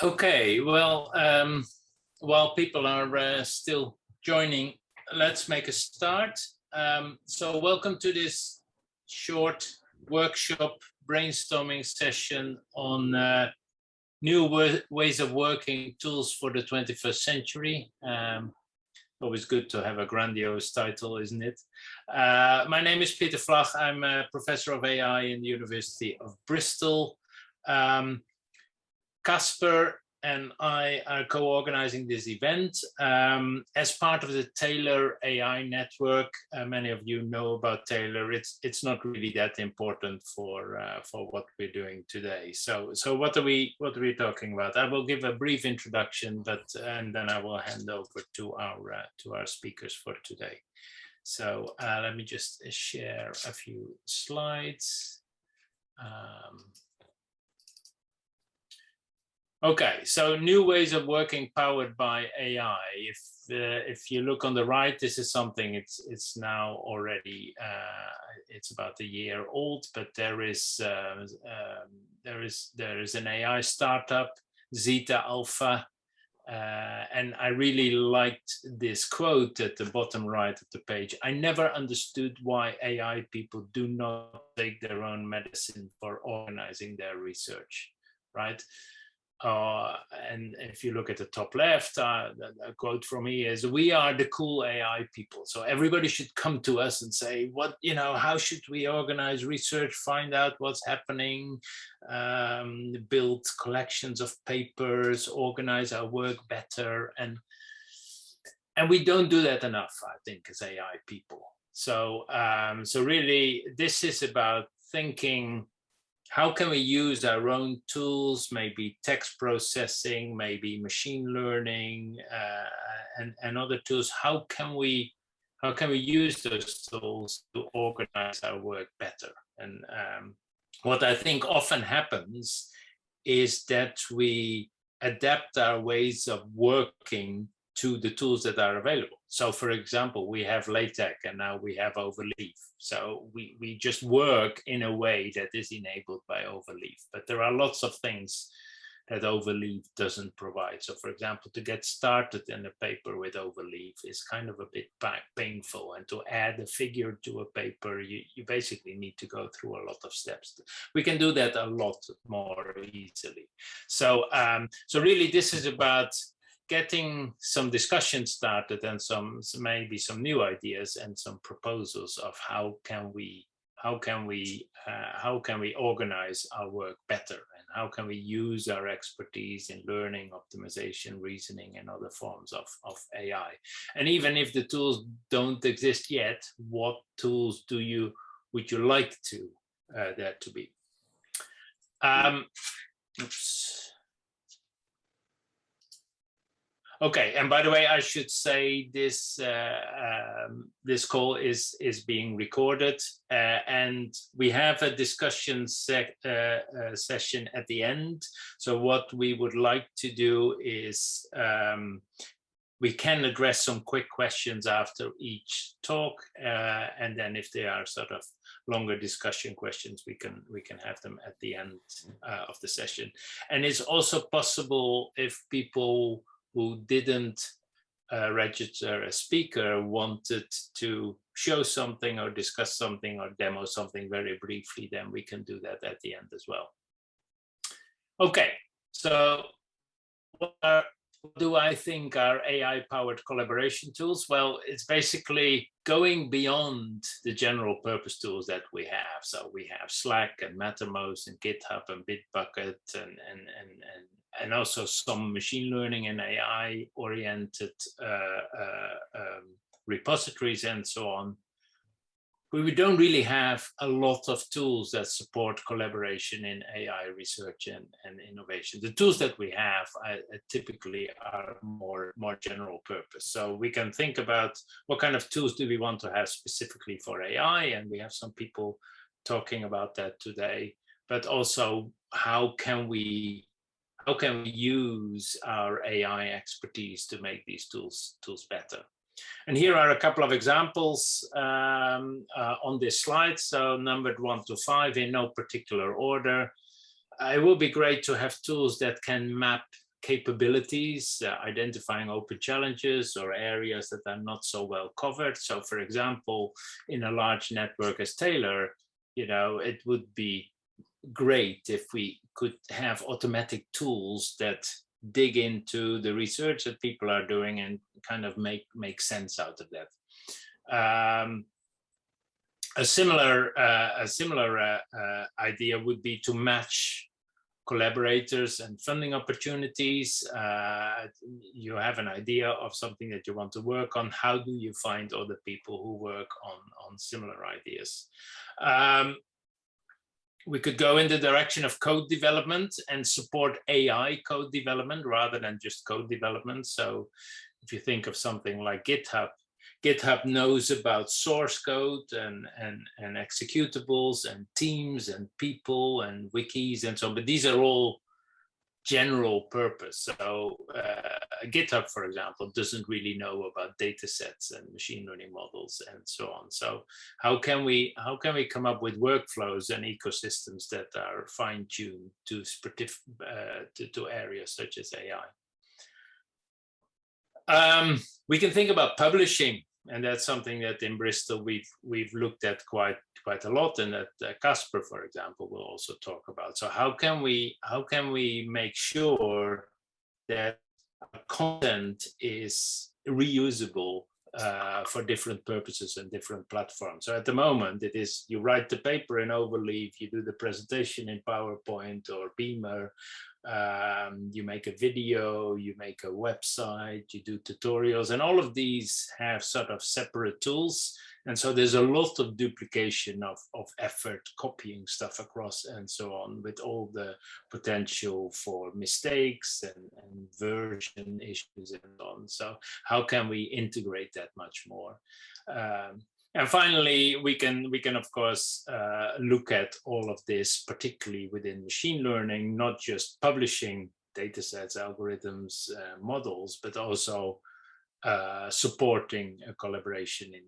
Okay, well, while people are still joining, let's make a start. So welcome to this short workshop brainstorming session on new ways of working, tools for the 21st century. Always good to have a grandiose title, isn't it? My name is Peter Flach. I'm a professor of AI in the University of Bristol. Kacper and I are co-organizing this event as part of the Taylor AI network. Many of you know about Taylor. It's not really that important for what we're doing today. So what are we talking about? I will give a brief introduction, and then I will hand over to our speakers for today. So let me just share a few slides. Okay, so new ways of working powered by AI. If you look on the right, this is something it's now already it's about a year old, but there is an AI startup, Zeta Alpha, and I really liked this quote at the bottom right of the page. I never understood why AI people do not take their own medicine for organizing their research, right? And if you look at the top left, a quote from me is, "We are the cool AI people. So everybody should come to us and say, how should we organize research, find out what's happening, build collections of papers, organize our work better." And we don't do that enough, I think, as AI people. So really, this is about thinking, how can we use our own tools, maybe text processing, maybe machine learning, and other tools? How can we use those tools to organize our work better? And what I think often happens is that we adapt our ways of working to the tools that are available. So for example, we have LaTeX and now we have Overleaf. So we just work in a way that is enabled by Overleaf. But there are lots of things that Overleaf doesn't provide. So for example, to get started in a paper with Overleaf is kind of a bit painful. And to add a figure to a paper, you basically need to go through a lot of steps. We can do that a lot more easily. So really this is about getting some discussion started and maybe some new ideas and some proposals of how can we organize our work better, and how can we use our expertise in learning, optimization, reasoning, and other forms of AI. And even if the tools don't exist yet, what tools would you like to there to be? Oops. Okay, and by the way, I should say this this call is being recorded, and we have a discussion session at the end. So what we would like to do is we can address some quick questions after each talk, and then if there are sort of longer discussion questions, we can have them at the end of the session. And it's also possible if people who didn't register a speaker wanted to show something or discuss something or demo something very briefly, then we can do that at the end as well. Okay, so what do I think are AI-powered collaboration tools? Well, it's basically going beyond the general purpose tools that we have. So we have Slack and Mattermost and GitHub and Bitbucket and also some machine learning and AI-oriented repositories and so on. But we don't really have a lot of tools that support collaboration in AI research and innovation. The tools that we have typically are more general purpose. So we can think about what kind of tools do we want to have specifically for AI, and we have some people talking about that today. But also, how can we use our AI expertise to make these tools better? And here are a couple of examples on this slide, so numbered 1 to 5 in no particular order. It would be great to have tools that can map capabilities, identifying open challenges or areas that are not so well covered. So for example, in a large network as Taylor, you know, it would be great if we could have automatic tools that dig into the research that people are doing and kind of make sense out of that. A similar idea would be to match collaborators and funding opportunities. You have an idea of something that you want to work on. How do you find other people who work on similar ideas? We could go in the direction of code development and support AI code development rather than just code development. So if you think of something like GitHub knows about source code and executables and teams and people and wikis and so on, but these are all general purpose. So GitHub, for example, doesn't really know about data sets and machine learning models and so on. So how can we come up with workflows and ecosystems that are fine-tuned to areas such as AI? We can think about publishing, and that's something that in Bristol we've looked at quite a lot, and that Kacper, for example, will also talk about. So how can we make sure that content is reusable for different purposes and different platforms? So at the moment, it is you write the paper in Overleaf, you do the presentation in PowerPoint or Beamer, you make a video, you make a website, you do tutorials, and all of these have sort of separate tools. And so there's a lot of duplication of effort, copying stuff across and so on, with all the potential for mistakes and version issues and so on. So how can we integrate that much more? And finally, we can of course look at all of this, particularly within machine learning, not just publishing data sets, algorithms, models, but also supporting a collaboration in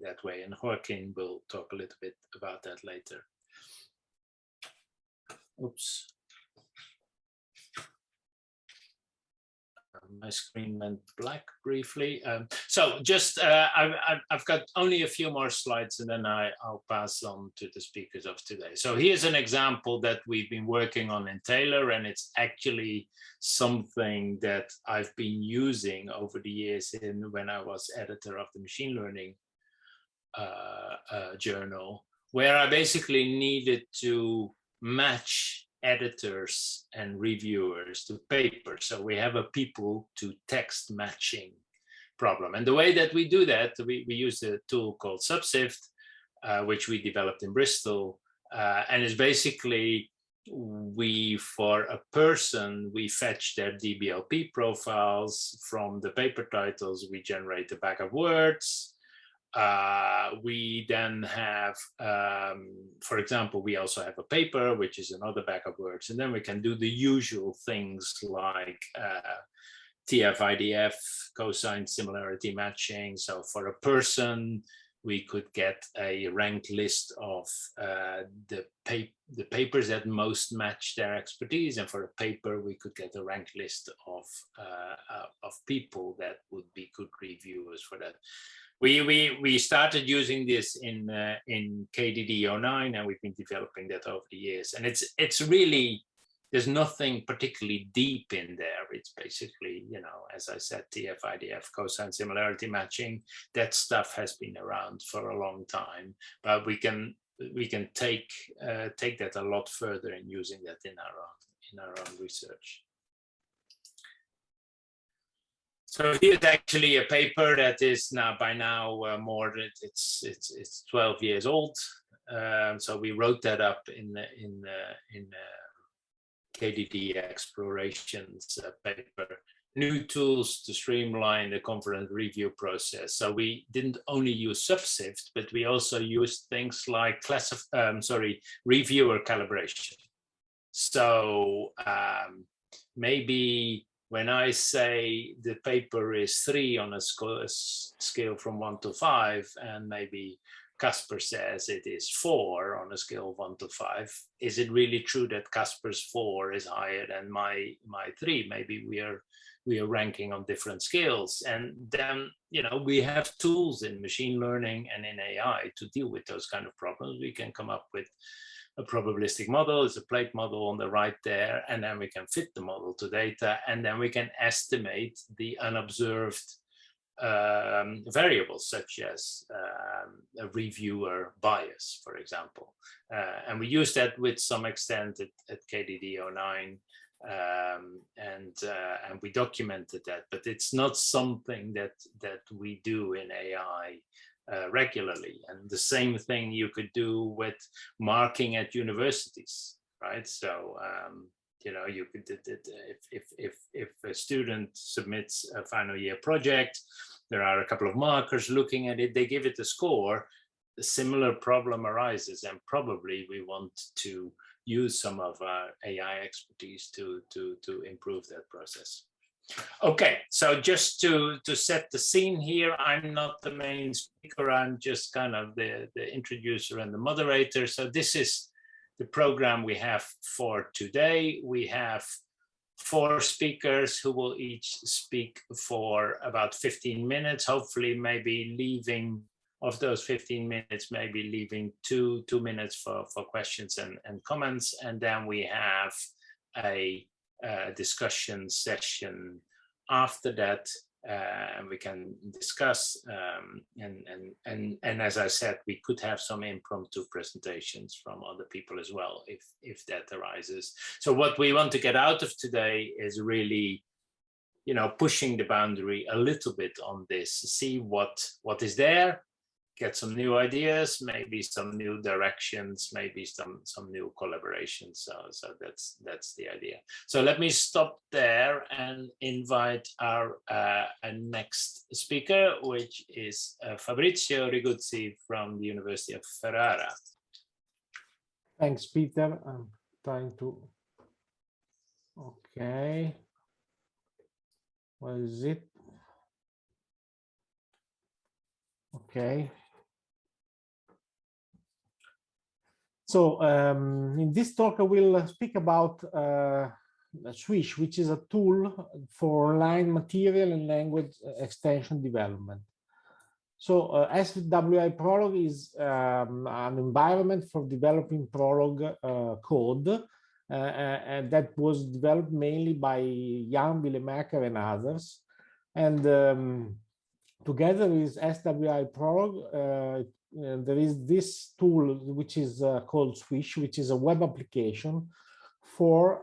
that way. And Joaquin will talk a little bit about that later. Oops. My screen went black briefly. So just, I've got only a few more slides and then I'll pass on to the speakers of today. So here's an example that we've been working on in Taylor, and it's actually something that I've been using over the years when I was editor of the machine learning journal, where I basically needed to match editors and reviewers to paper. So we have a people to text matching problem. And the way that we do that, we use a tool called Subsift, which we developed in Bristol. And it's basically, for a person, we fetch their DBLP profiles from the paper titles, we generate a bag of words. We then have, for example, we also have a paper, which is another bag of words, and then we can do the usual things like TF-IDF, cosine similarity matching. So for a person, we could get a ranked list of the papers that most match their expertise, and for a paper, we could get a ranked list of people that would be good reviewers for that. We started using this in KDD09, and we've been developing that over the years. And it's really, there's nothing particularly deep in there. It's basically, you know, as I said, TF-IDF, cosine similarity matching. That stuff has been around for a long time, but we can take that a lot further in using that in our own research. So here's actually a paper that is by now more than it's 12 years old. So we wrote that up in KDD Explorations paper. New tools to streamline the conference review process. So we didn't only use Subsift, but we also used things like reviewer calibration. So maybe when I say the paper is 3 on a scale from 1 to 5, and maybe Kacper says it is 4 on a scale of 1 to 5, is it really true that Kacper's 4 is higher than my 3? Maybe we are ranking on different scales. And then, you know, we have tools in machine learning and in AI to deal with those kind of problems. We can come up with a probabilistic model. It's a plate model on the right there, and then we can fit the model to data, and then we can estimate the unobserved variables, such as a reviewer bias, for example. And we use that with some extent at KDD09, and we documented that, but it's not something that we do in AI regularly. And the same thing you could do with marking at universities, right? So you know, you could, if a student submits a final year project, there are a couple of markers looking at it, they give it a score, a similar problem arises, and probably we want to use some of our AI expertise to improve that process. Okay, so just to set the scene here, I'm not the main speaker, I'm just kind of the introducer and the moderator. So this is the program we have for today. We have 4 speakers who will each speak for about 15 minutes, hopefully maybe leaving, of those 15 minutes, maybe leaving two minutes for questions and comments. And then we have a discussion session after that, and we can discuss, and as I said, we could have some impromptu presentations from other people as well, if that arises. So what we want to get out of today is really, you know, pushing the boundary a little bit on this, see what is there, get some new ideas, maybe some new directions, maybe some new collaborations. So that's the idea. So let me stop there and invite our next speaker, which is Fabrizio Riguzzi from the University of Ferrara. Thanks, Peter. I'm trying to. Okay. What is it? Okay. So in this talk, I will speak about SWISH, which is a tool for online material and language extension development. So SWI-Prolog is an environment for developing Prolog code, and that was developed mainly by Jan Willemaker and others. And together with SWI-Prolog, there is this tool which is called SWISH, which is a web application for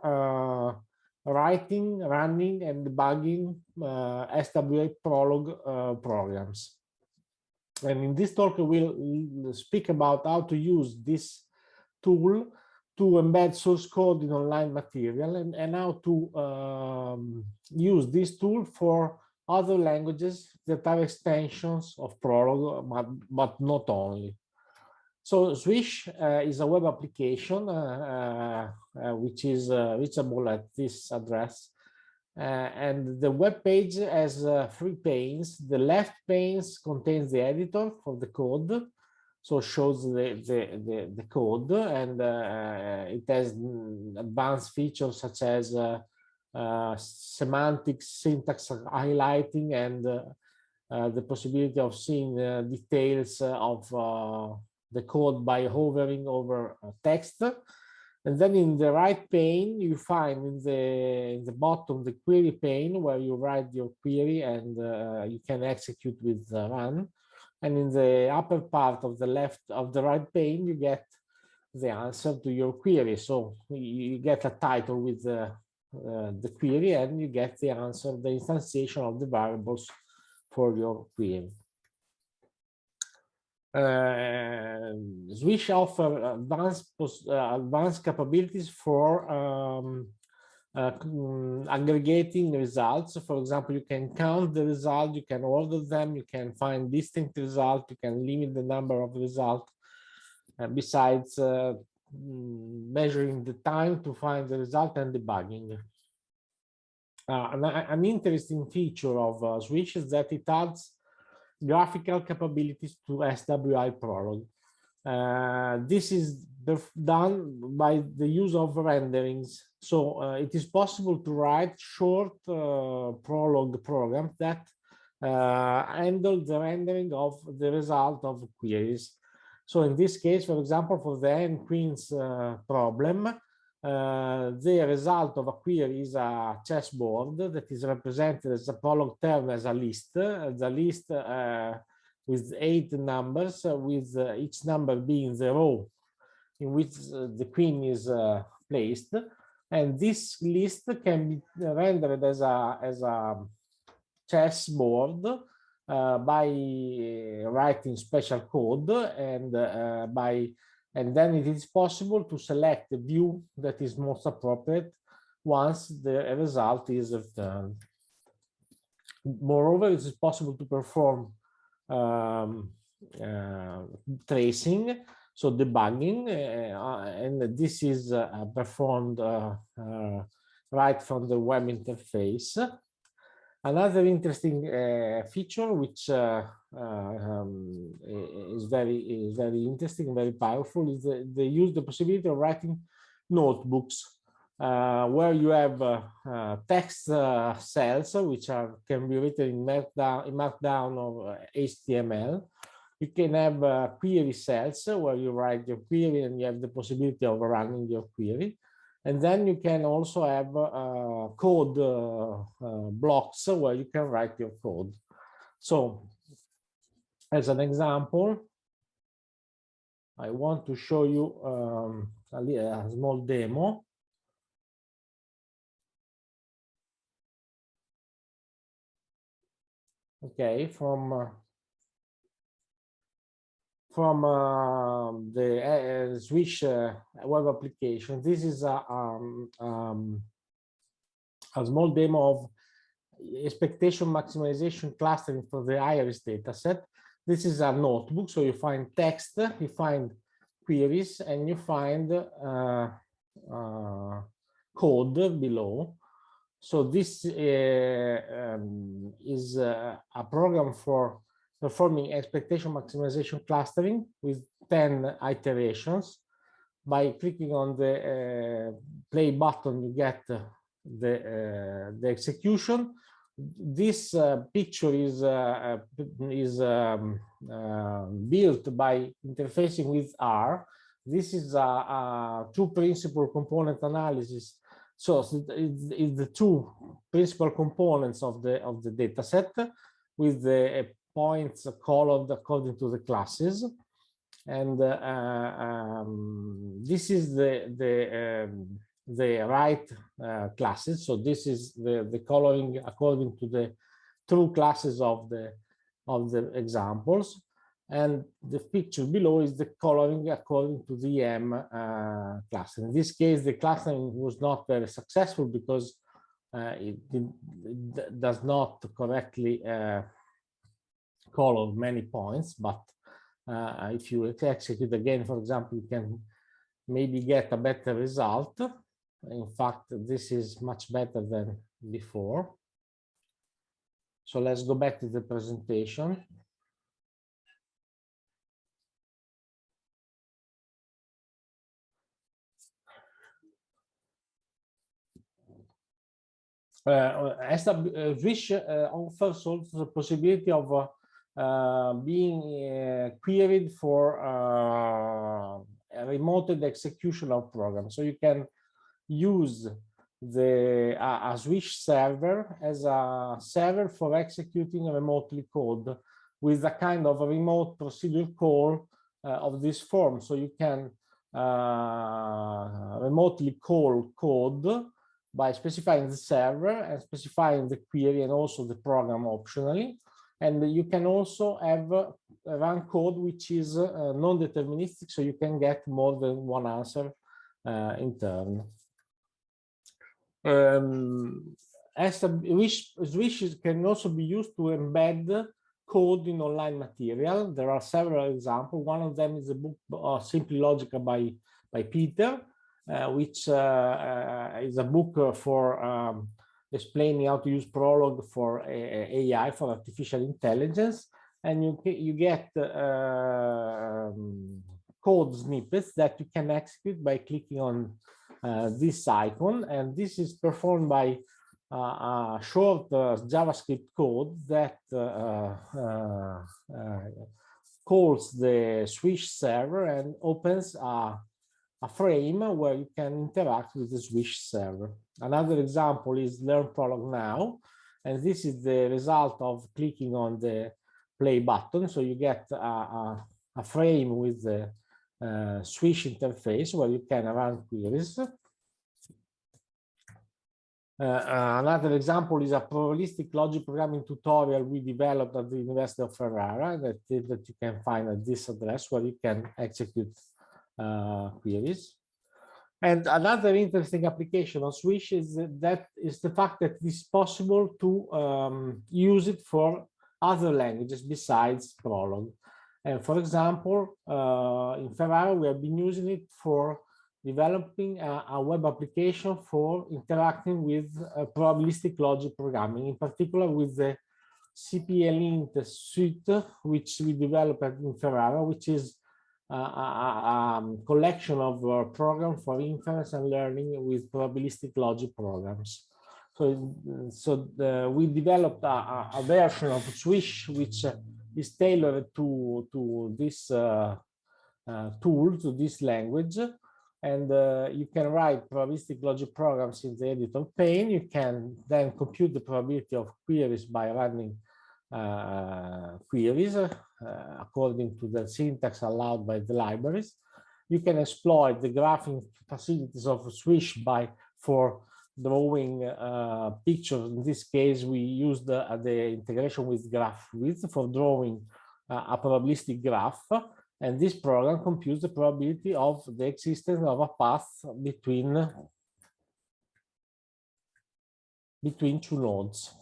writing, running, and debugging SWI-Prolog programs. And in this talk, we'll speak about how to use this tool to embed source code in online material, and how to use this tool for other languages that are extensions of Prolog, but not only. So SWISH is a web application which is reachable at this address. And the web page has 3 panes. The left pane contains the editor for the code, so shows the code, and it has advanced features such as semantics, syntax highlighting, and the possibility of seeing details of the code by hovering over text. And then in the right pane, you find in the bottom the query pane, where you write your query and you can execute with run. And in the upper part of the right pane, you get the answer to your query. So you get a title with the query, and you get the answer, the instantiation of the variables for your query. SWISH offers advanced capabilities for aggregating results. For example, you can count the results, you can order them, you can find distinct results, you can limit the number of results, besides measuring the time to find the result and debugging. an interesting feature of SWISH is that it adds graphical capabilities to SWI-Prolog. This is done by the use of renderings. So it is possible to write short Prolog programs that handle the rendering of the result of queries. So in this case, for example, for the n queens problem, the result of a query is a chessboard that is represented as a Prolog term as a list. The list with 8 numbers, with each number being the row in which the queen is placed. And this list can be rendered as a chessboard by writing special code, and then it is possible to select the view that is most appropriate once the result is returned. Moreover, it is possible to perform tracing, so debugging, and this is performed right from the web interface. Another interesting feature, which is very interesting, very powerful, is they use the possibility of writing notebooks where you have text cells which can be written in Markdown or HTML. You can have query cells where you write your query and you have the possibility of running your query. And then you can also have code blocks where you can write your code. So as an example, I want to show you a small demo. Okay, from the SWISH web application. This is a small demo of expectation maximization clustering for the iris dataset. This is a notebook, so you find text, you find queries, and you find code below. So this is a program for performing expectation maximization clustering with 10 iterations. By clicking on the play button, you get the execution. This picture is built by interfacing with R. This is a two-principal component analysis. So it's the two principal components of the data set with the points colored according to the classes, and this is the right classes. So this is the coloring according to the true classes of the examples, and the picture below is the coloring according to the M class. In this case, the clustering was not very successful because it does not correctly color many points, but if you execute again, for example, you can maybe get a better result. In fact, this is much better than before. So let's go back to the presentation. SWISH offers also the possibility of being queried for a remoted execution of programs. So you can use a SWISH server as a server for executing remotely code with a kind of a remote procedure call of this form. So you can remotely call code by specifying the server and specifying the query and also the program optionally. And you can also have run code which is non-deterministic, so you can get more than one answer in turn. SWISH can also be used to embed code in online material. There are several examples. One of them is the book Simply Logical by Peter, which is a book for explaining how to use Prolog for AI, for artificial intelligence, and you get code snippets that you can execute by clicking on this icon, and this is performed by a short JavaScript code that calls the SWISH server and opens a frame where you can interact with the SWISH server. Another example is Learn Prolog Now, and this is the result of clicking on the play button. So you get a frame with the SWISH interface where you can run queries. Another example is a probabilistic logic programming tutorial we developed at the University of Ferrara that you can find at this address, where you can execute queries. And another interesting application of SWISH is the fact that it's possible to use it for other languages besides Prolog. And for example, in Ferrara, we have been using it for developing a web application for interacting with probabilistic logic programming, in particular with the CPLint suite, which we developed in Ferrara, which is a collection of programs for inference and learning with probabilistic logic programs. So we developed a version of SWISH which is tailored to this tool, to this language. And you can write probabilistic logic programs in the editor pane. You can then compute the probability of queries by running queries according to the syntax allowed by the libraries. You can exploit the graphing facilities of SWISH for drawing pictures. In this case, we used the integration with GraphWidth for drawing a probabilistic graph. And this program computes the probability of the existence of a path between two nodes.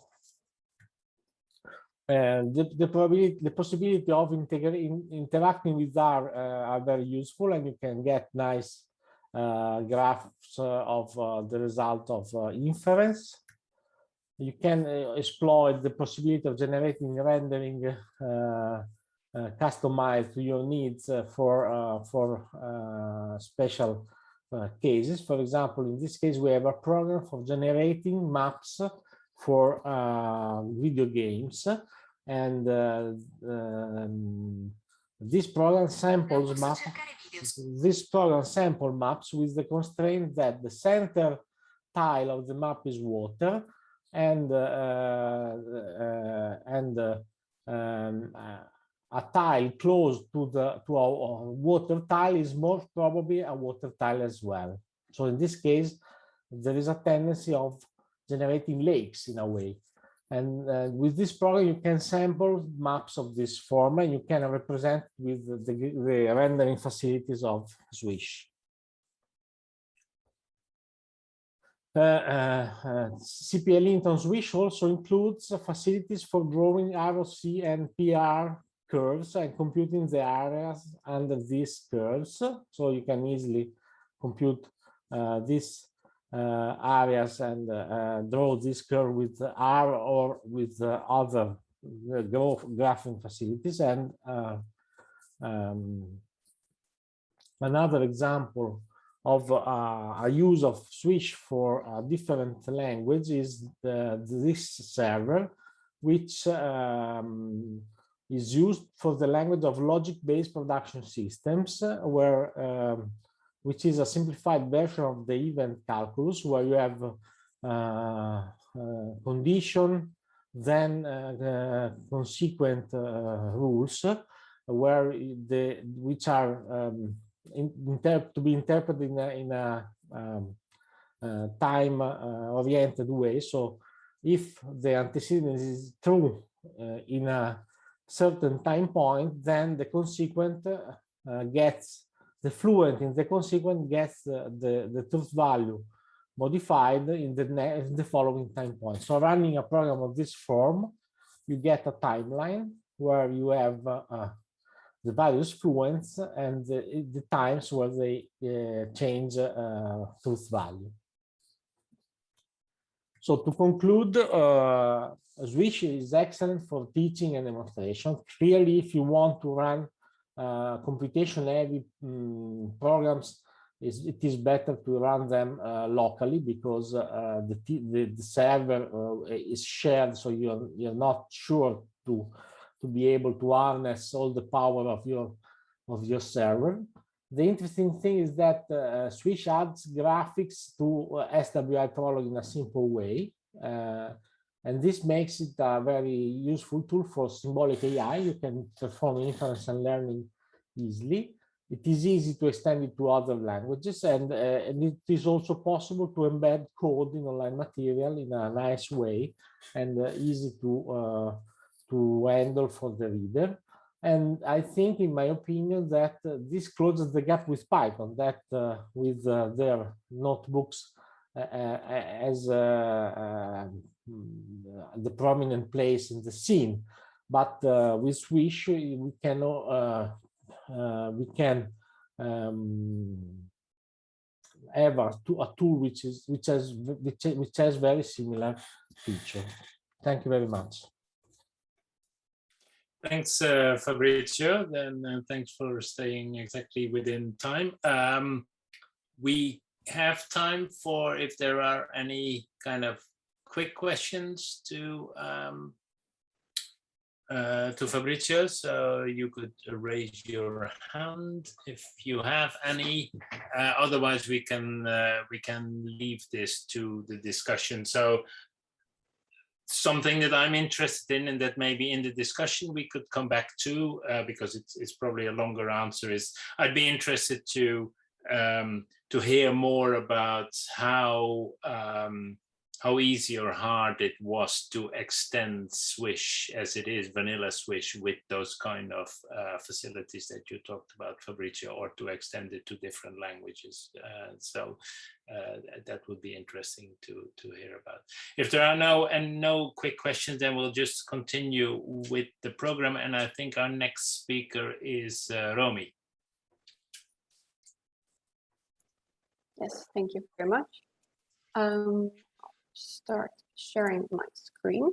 And the possibility of interacting with R are very useful, and you can get nice graphs of the result of inference. You can exploit the possibility of generating rendering customized to your needs for special cases. For example, in this case, we have a program for generating maps for video games, and this program samples maps. This program sample maps with the constraint that the center tile of the map is water, and a tile close to a water tile is most probably a water tile as well. So in this case, there is a tendency of generating lakes in a way. And with this program, you can sample maps of this form, and you can represent with the rendering facilities of SWISH. CPLint on SWISH also includes facilities for drawing ROC and PR curves and computing the areas under these curves. So you can easily compute these areas and draw this curve with R or with other graphing facilities. And another example of a use of SWISH for a different language is this server, which is used for the language of logic-based production systems, which is a simplified version of the event calculus, where you have condition, then consequent rules, which are to be interpreted in a time-oriented way. So if the antecedent is true in a certain time point, then the consequent gets the fluent in the consequent gets the truth value modified in the following time point. So running a program of this form, you get a timeline where you have the various fluents and the times where they change truth value. So to conclude, SWISH is excellent for teaching and demonstration. Clearly, if you want to run computation-heavy programs, it is better to run them locally, because the server is shared, so you're not sure to be able to harness all the power of your server. The interesting thing is that SWISH adds graphics to SWI-Prolog in a simple way, and this makes it a very useful tool for symbolic AI. You can perform inference and learning easily. It is easy to extend it to other languages, and it is also possible to embed code in online material in a nice way, and easy to handle for the reader. And I think, in my opinion, that this closes the gap with Python, that with their notebooks as the prominent place in the scene. But with SWISH, we can have a tool which has very similar feature. Thank you very much. Thanks, Fabrizio. Then thanks for staying exactly within time. We have time for if there are any kind of quick questions to Fabrizio. So you could raise your hand if you have any. Otherwise, we can leave this to the discussion. So something that I'm interested in, and that maybe in the discussion we could come back to, because it's probably a longer answer, is I'd be interested to hear more about how easy or hard it was to extend SWISH as it is, vanilla SWISH, with those kind of facilities that you talked about, Fabrizio, or to extend it to different languages. So that would be interesting to hear about. If there are no quick questions, then we'll just continue with the program. And I think our next speaker is Romy. Yes, thank you very much. I'll start sharing my screen.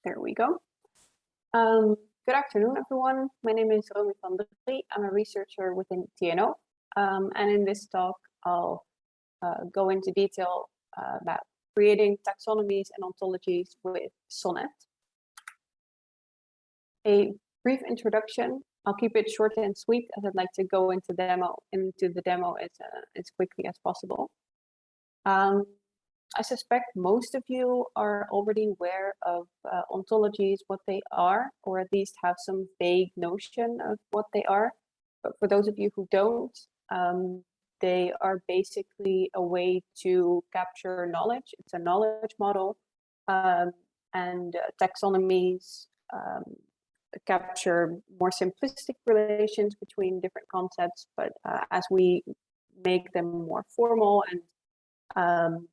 There we go. Good afternoon, everyone. My name is Romy van Drie. I'm a researcher within TNO. And in this talk, I'll go into detail about creating taxonomies and ontologies with SONNET. A brief introduction. I'll keep it short and sweet, as I'd like to go into the demo as quickly as possible. I suspect most of you are already aware of ontologies, what they are, or at least have some vague notion of what they are. But for those of you who don't, they are basically a way to capture knowledge. It's a knowledge model, and taxonomies capture more simplistic relations between different concepts. But as we make them more formal and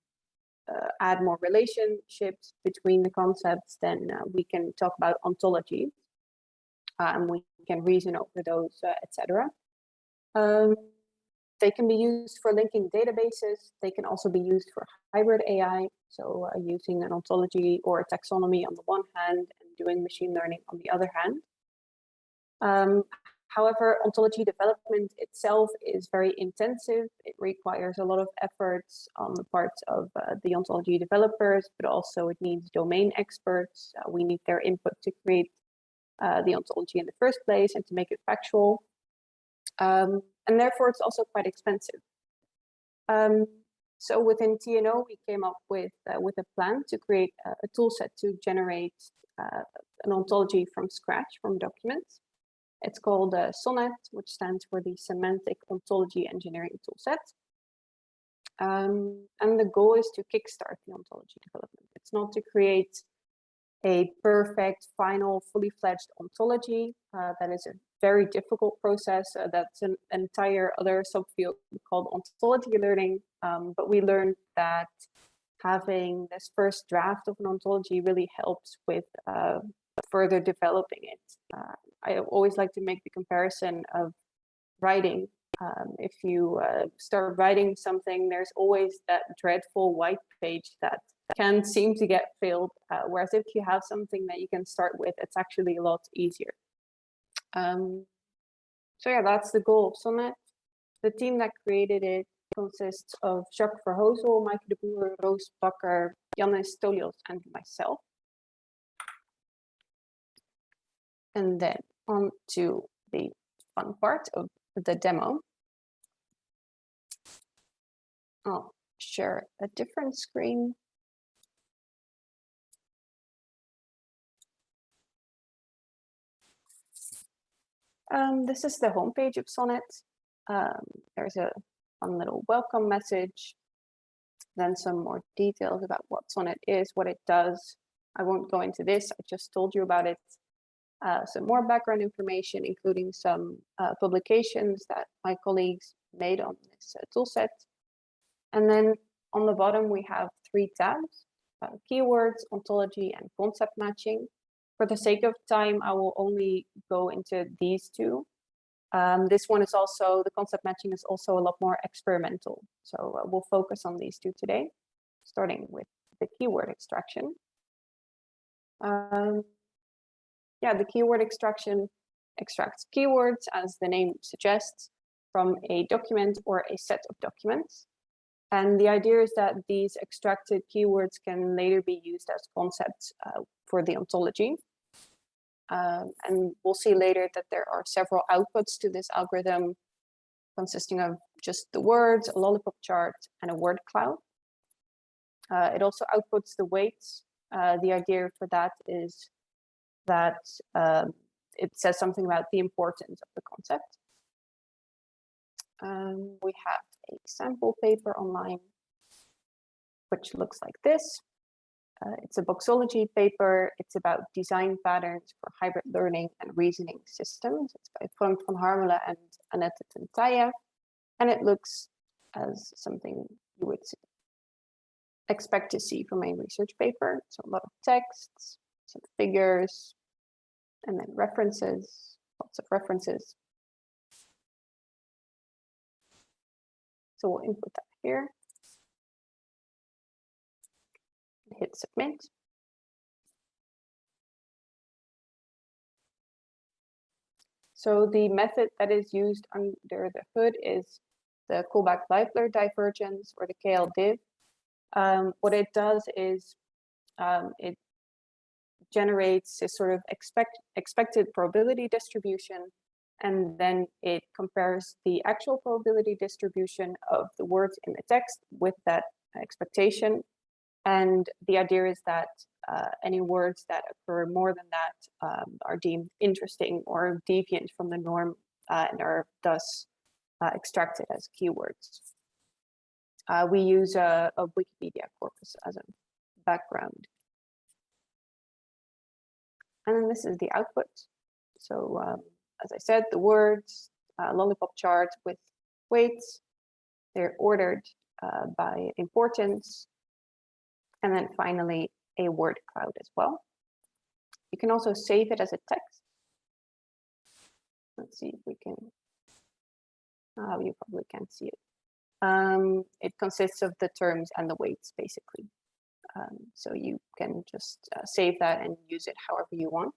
add more relationships between the concepts, then we can talk about ontologies, and we can reason over those, etc. They can be used for linking databases. They can also be used for hybrid AI, so using an ontology or a taxonomy on the one hand and doing machine learning on the other hand. However, ontology development itself is very intensive. It requires a lot of efforts on the part of the ontology developers, but also it needs domain experts. We need their input to create the ontology in the first place and to make it factual. And therefore, it's also quite expensive. So within TNO, we came up with a plan to create a tool set to generate an ontology from scratch, from documents. It's called SONNET, which stands for the Semantic Ontology Engineering Toolset. And the goal is to kickstart the ontology development. It's not to create a perfect, final, fully fledged ontology. That is a very difficult process. That's an entire other subfield called ontology learning. But we learned that having this first draft of an ontology really helps with further developing it. I always like to make the comparison of writing. If you start writing something, there's always that dreadful white page that can seem to get filled, whereas if you have something that you can start with, it's actually a lot easier. So yeah, that's the goal of SONNET. The team that created it consists of Jacques Verhoezel, Maaike de Boer, Roos Bakker, Jannes Stolios, and myself. And then on to the fun part of the demo. I'll share a different screen. This is the homepage of SONNET. There's a fun little welcome message, then some more details about what SONNET is, what it does. I won't go into this, I just told you about it. Some more background information, including some publications that my colleagues made on this toolset. And then on the bottom, we have 3 tabs, keywords, ontology, and concept matching. For the sake of time, I will only go into these 2. This one is also, the concept matching is also a lot more experimental. So we'll focus on these 2 today, starting with the keyword extraction. Yeah, the keyword extraction extracts keywords, as the name suggests, from a document or a set of documents. And the idea is that these extracted keywords can later be used as concepts for the ontology. And we'll see later that there are several outputs to this algorithm, consisting of just the words, a lollipop chart, and a word cloud. It also outputs the weights. The idea for that is that it says something about the importance of the concept. We have a sample paper online, which looks like this. It's a boxology paper. It's about design patterns for hybrid learning and reasoning systems. It's by Frank van Harmelen and Annette Tentayev. And it looks as something you would expect to see from a research paper. So a lot of texts, some figures, and then references, lots of references. So we'll input that here. Hit submit. So the method that is used under the hood is the callback Leibler divergence, or the KL-div. What it does is it generates a sort of expected probability distribution, and then it compares the actual probability distribution of the words in the text with that expectation. And the idea is that any words that occur more than that are deemed interesting or deviant from the norm and are thus extracted as keywords. We use a Wikipedia corpus as a background. And then this is the output. So as I said, the words, lollipop chart with weights, they're ordered by importance. And then finally, a word cloud as well. You can also save it as a text. Let's see if we can, you probably can't see it. It consists of the terms and the weights, basically. So you can just save that and use it however you want.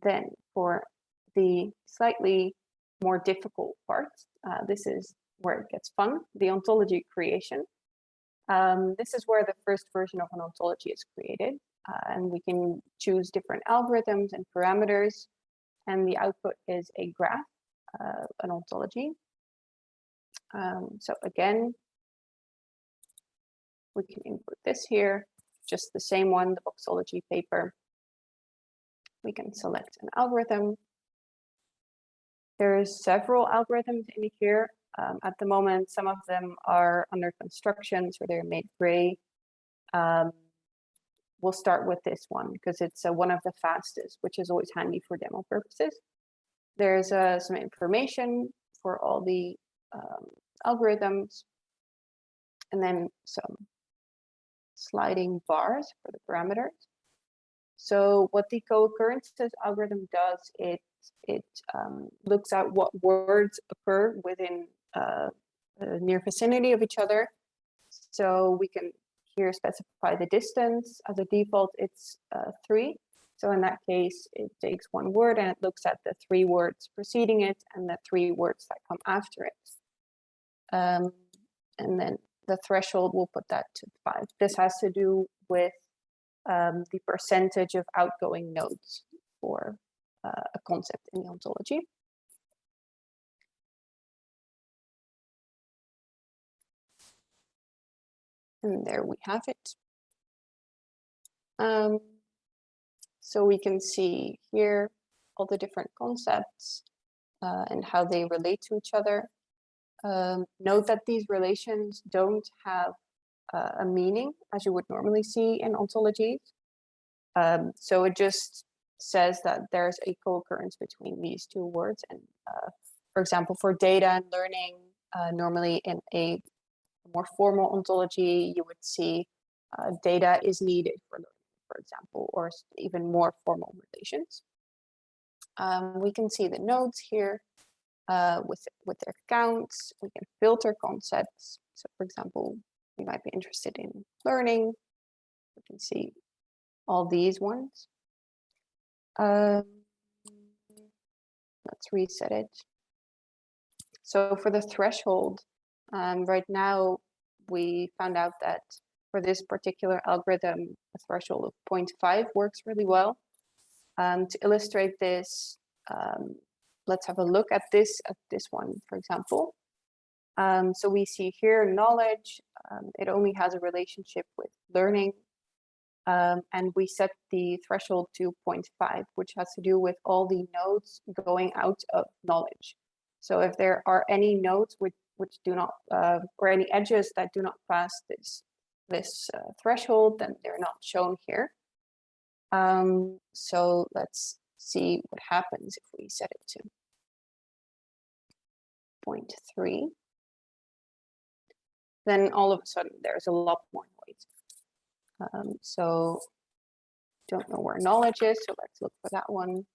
Then for the slightly more difficult part, this is where it gets fun, the ontology creation. This is where the first version of an ontology is created, and we can choose different algorithms and parameters, and the output is a graph, an ontology. So again, we can input this here, just the same one, the boxology paper. We can select an algorithm. There's several algorithms in here. At the moment, some of them are under construction, so they're made gray. We'll start with this one because it's one of the fastest, which is always handy for demo purposes. There's some information for all the algorithms. and then some sliding bars for the parameters. So what the co-occurrences algorithm does, it looks at what words occur within a near vicinity of each other. So we can here specify the distance. As a default, it's 3. So in that case, it takes one word and it looks at the 3 words preceding it and the 3 words that come after it. And then the threshold, we'll put that to 5. This has to do with the percentage of outgoing nodes for a concept in the ontology. And there we have it. So we can see here all the different concepts and how they relate to each other. Note that these relations don't have a meaning as you would normally see in ontologies. So it just says that there's a co-occurrence between these 2 words. And for example, for data and learning, normally in a more formal ontology, you would see data is needed for learning, for example, or even more formal relations. We can see the nodes here with their counts. We can filter concepts. So for example, we might be interested in learning. We can see all these ones. Let's reset it. So for the threshold, right now we found out that for this particular algorithm, a threshold of 0.5 works really well. To illustrate this, let's have a look at this one, for example. So we see here knowledge, it only has a relationship with learning. And we set the threshold to 0.5, which has to do with all the nodes going out of knowledge. So if there are any nodes which do not, or any edges that do not pass this threshold, then they're not shown here. So let's see what happens if we set it to 0.3. Then all of a sudden there's a lot more noise. So don't know where knowledge is, so let's look for that one.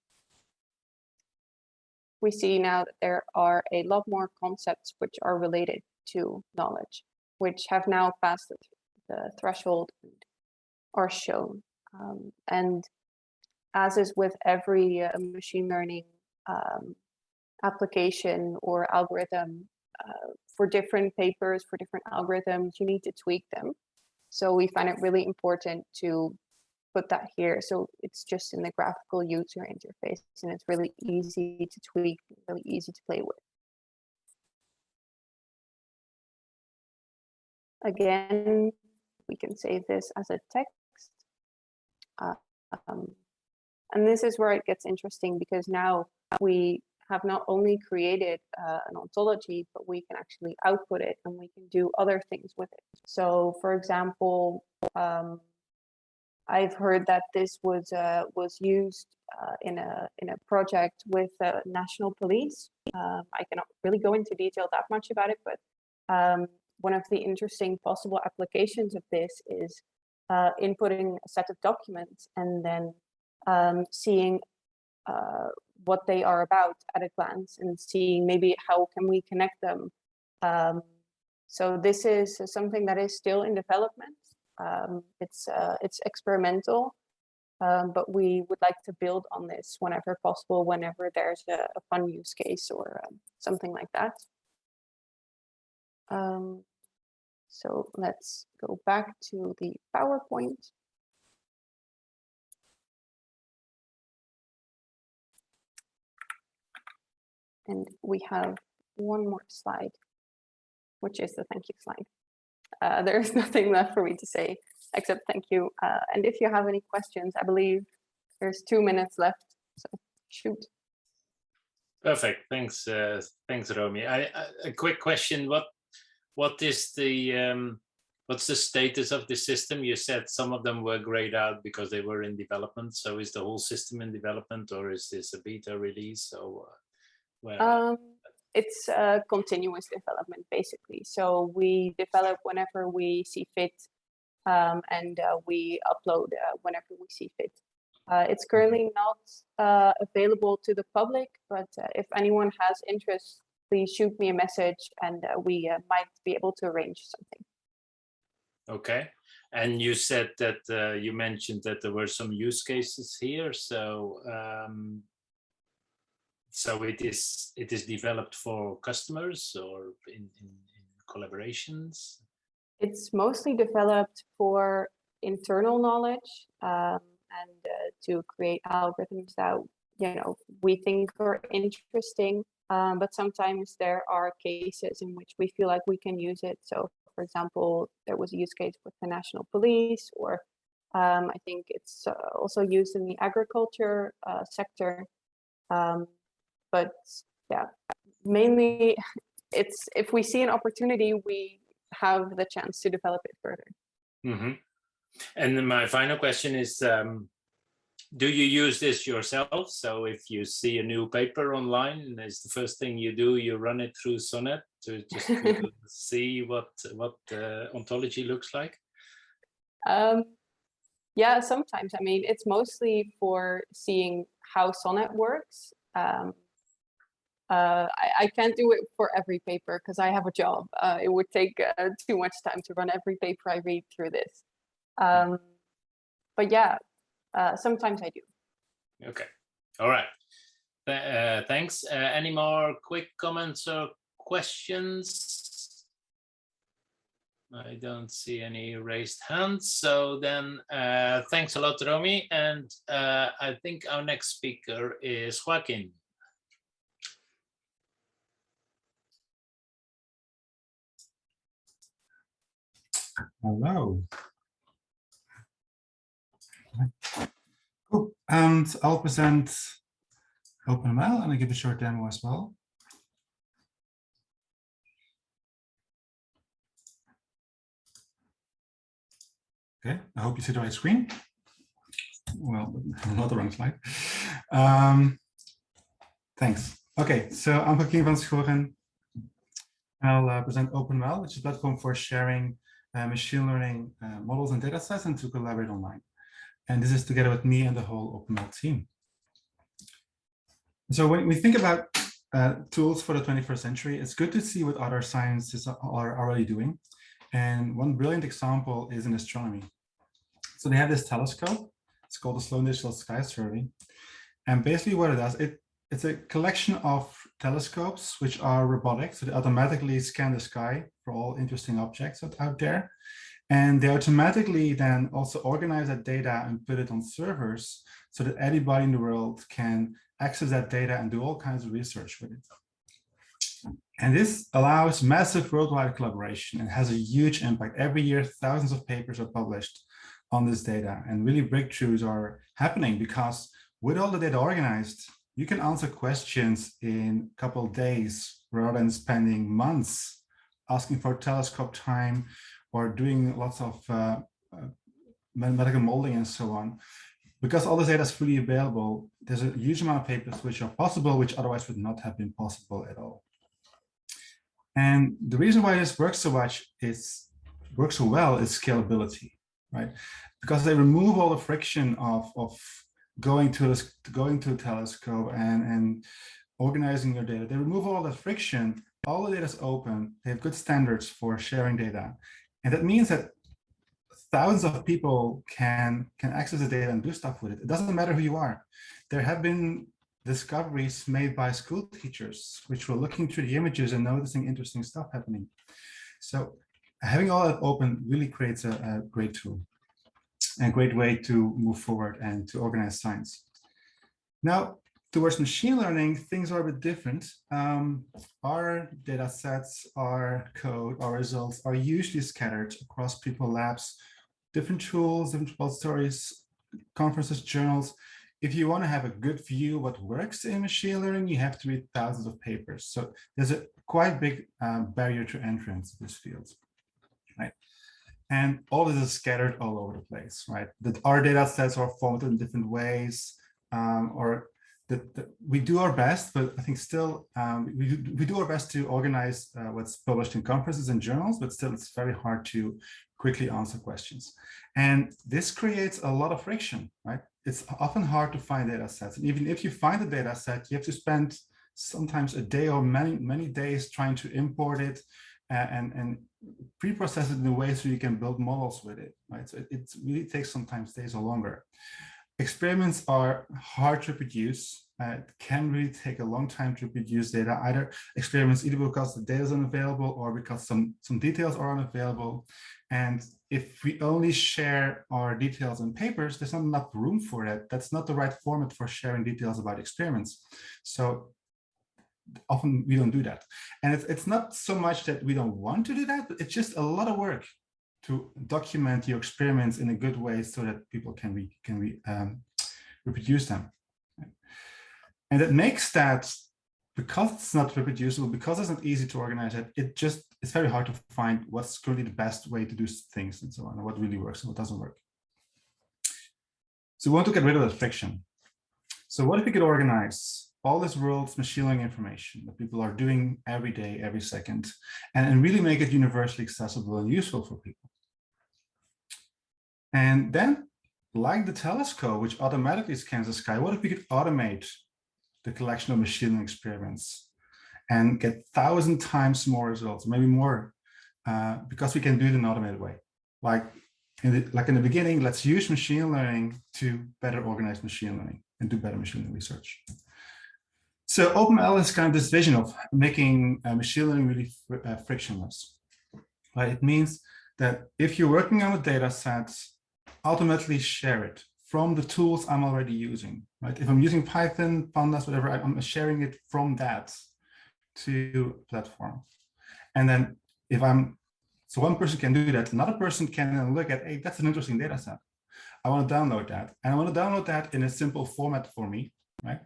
We see now that there are a lot more concepts which are related to knowledge, which have now passed the threshold and are shown. And as is with every machine learning application or algorithm, for different papers, for different algorithms, you need to tweak them. So we find it really important to put that here. So it's just in the graphical user interface and it's really easy to tweak, really easy to play with. Again, we can save this as a text. And this is where it gets interesting because now we have not only created an ontology, but we can actually output it and we can do other things with it. So for example, I've heard that this was used in a project with national police. I cannot really go into detail that much about it, but one of the interesting possible applications of this is inputting a set of documents and then seeing what they are about at a glance and seeing maybe how can we connect them. So this is something that is still in development. It's experimental, but we would like to build on this whenever possible, whenever there's a fun use case or something like that. So let's go back to the PowerPoint. And we have one more slide, which is the thank you slide. There's nothing left for me to say except thank you. And if you have any questions, I believe there's 2 minutes left, so shoot. Perfect, thanks, thanks, Romy. A quick question: what is the what's the status of the system? You said some of them were grayed out because they were in development. So is the whole system in development, or is this a beta release? So it's a continuous development, basically. So we develop whenever we see fit, and we upload whenever we see fit. It's currently not available to the public, but if anyone has interest, please shoot me a message, and we might be able to arrange something. Okay. And you said that you mentioned that there were some use cases here. So so it is developed for customers or in collaborations? It's mostly developed for internal knowledge, and to create algorithms that we think are interesting. But sometimes there are cases in which we feel like we can use it. So, for example, there was a use case with the national police, or I think it's also used in the agriculture sector. But yeah, mainly it's if we see an opportunity, we have the chance to develop it further. Mm-hmm. And then my final question is, do you use this yourself? So if you see a new paper online, is the first thing you do, you run it through SONNET to just to see what ontology looks like? Yeah, sometimes. I mean, it's mostly for seeing how SONNET works. I can't do it for every paper because I have a job. It would take too much time to run every paper I read through this. But yeah, sometimes I do. Okay. All right. Thanks. Any more quick comments or questions? I don't see any raised hands. So then thanks a lot, Romy. And I think our next speaker is Joaquin. Hello. Cool. And I'll present OpenML and I give a short demo as well. Okay, I hope you see the right screen. Well, not the wrong slide. Thanks. Okay, so I'm Joaquin Vanschoren. I'll present OpenML, which is a platform for sharing machine learning models and data sets and to collaborate online. And this is together with me and the whole OpenML team. So when we think about tools for the 21st century, it's good to see what other sciences are already doing. And one brilliant example is in astronomy. So they have this telescope. It's called the Sloan Digital Sky Survey. And basically what it does, it's a collection of telescopes which are robotic. So they automatically scan the sky for all interesting objects out there. And they automatically then also organize that data and put it on servers so that anybody in the world can access that data and do all kinds of research with it. And this allows massive worldwide collaboration and has a huge impact. Every year, thousands of papers are published on this data, and really breakthroughs are happening because with all the data organized, you can answer questions in a couple of days rather than spending months asking for telescope time or doing lots of mathematical modeling and so on. Because all this data is freely available, there's a huge amount of papers which are possible, which otherwise would not have been possible at all. And the reason why this works so well is scalability, right? Because they remove all the friction of going to a telescope and organizing your data. They remove all the friction. All the data is open. They have good standards for sharing data. And that means that thousands of people can access the data and do stuff with it. It doesn't matter who you are. There have been discoveries made by school teachers, which were looking through the images and noticing interesting stuff happening. So having all that open really creates a great tool and a great way to move forward and to organize science. Now, towards machine learning, things are a bit different. Our data sets, our code, our results are usually scattered across people labs, different tools, different repositories, conferences, journals. If you want to have a good view of what works in machine learning, you have to read thousands of papers. So there's a quite big barrier to entrance in this field, right? And all of this is scattered all over the place, right? Our data sets are formatted in different ways, or we do our best, but I think still we do our best to organize what's published in conferences and journals, but still it's very hard to quickly answer questions. And this creates a lot of friction, right? It's often hard to find data sets. And even if you find a data set, you have to spend sometimes a day or many days trying to import it and pre-process it in a way so you can build models with it, right? So it really takes sometimes days or longer. Experiments are hard to produce. It can really take a long time to produce data, either because the data is unavailable or because some details are unavailable. And if we only share our details in papers, there's not enough room for that. That's not the right format for sharing details about experiments. So often we don't do that. And it's not so much that we don't want to do that, but it's just a lot of work to document your experiments in a good way so that people can reproduce them. And it makes that, because it's not reproducible, because it's not easy to organize it, it's very hard to find what's currently the best way to do things and so on, and what really works and what doesn't work. So we want to get rid of that friction. So what if we could organize all this world's machine learning information that people are doing every day, every second, and really make it universally accessible and useful for people? And then, like the telescope, which automatically scans the sky, what if we could automate the collection of machine learning experiments and get 1,000 times more results, maybe more, because we can do it in an automated way? Like in the beginning, let's use machine learning to better organize machine learning and do better machine learning research. So OpenML is kind of this vision of making machine learning really frictionless. Right? It means that if you're working on a data set, ultimately share it from the tools I'm already using. Right? If I'm using Python, Pandas, whatever, I'm sharing it from that to platform. And then so one person can do that, another person can look at, hey, that's an interesting data set. I want to download that. And I want to download that in a simple format for me, right?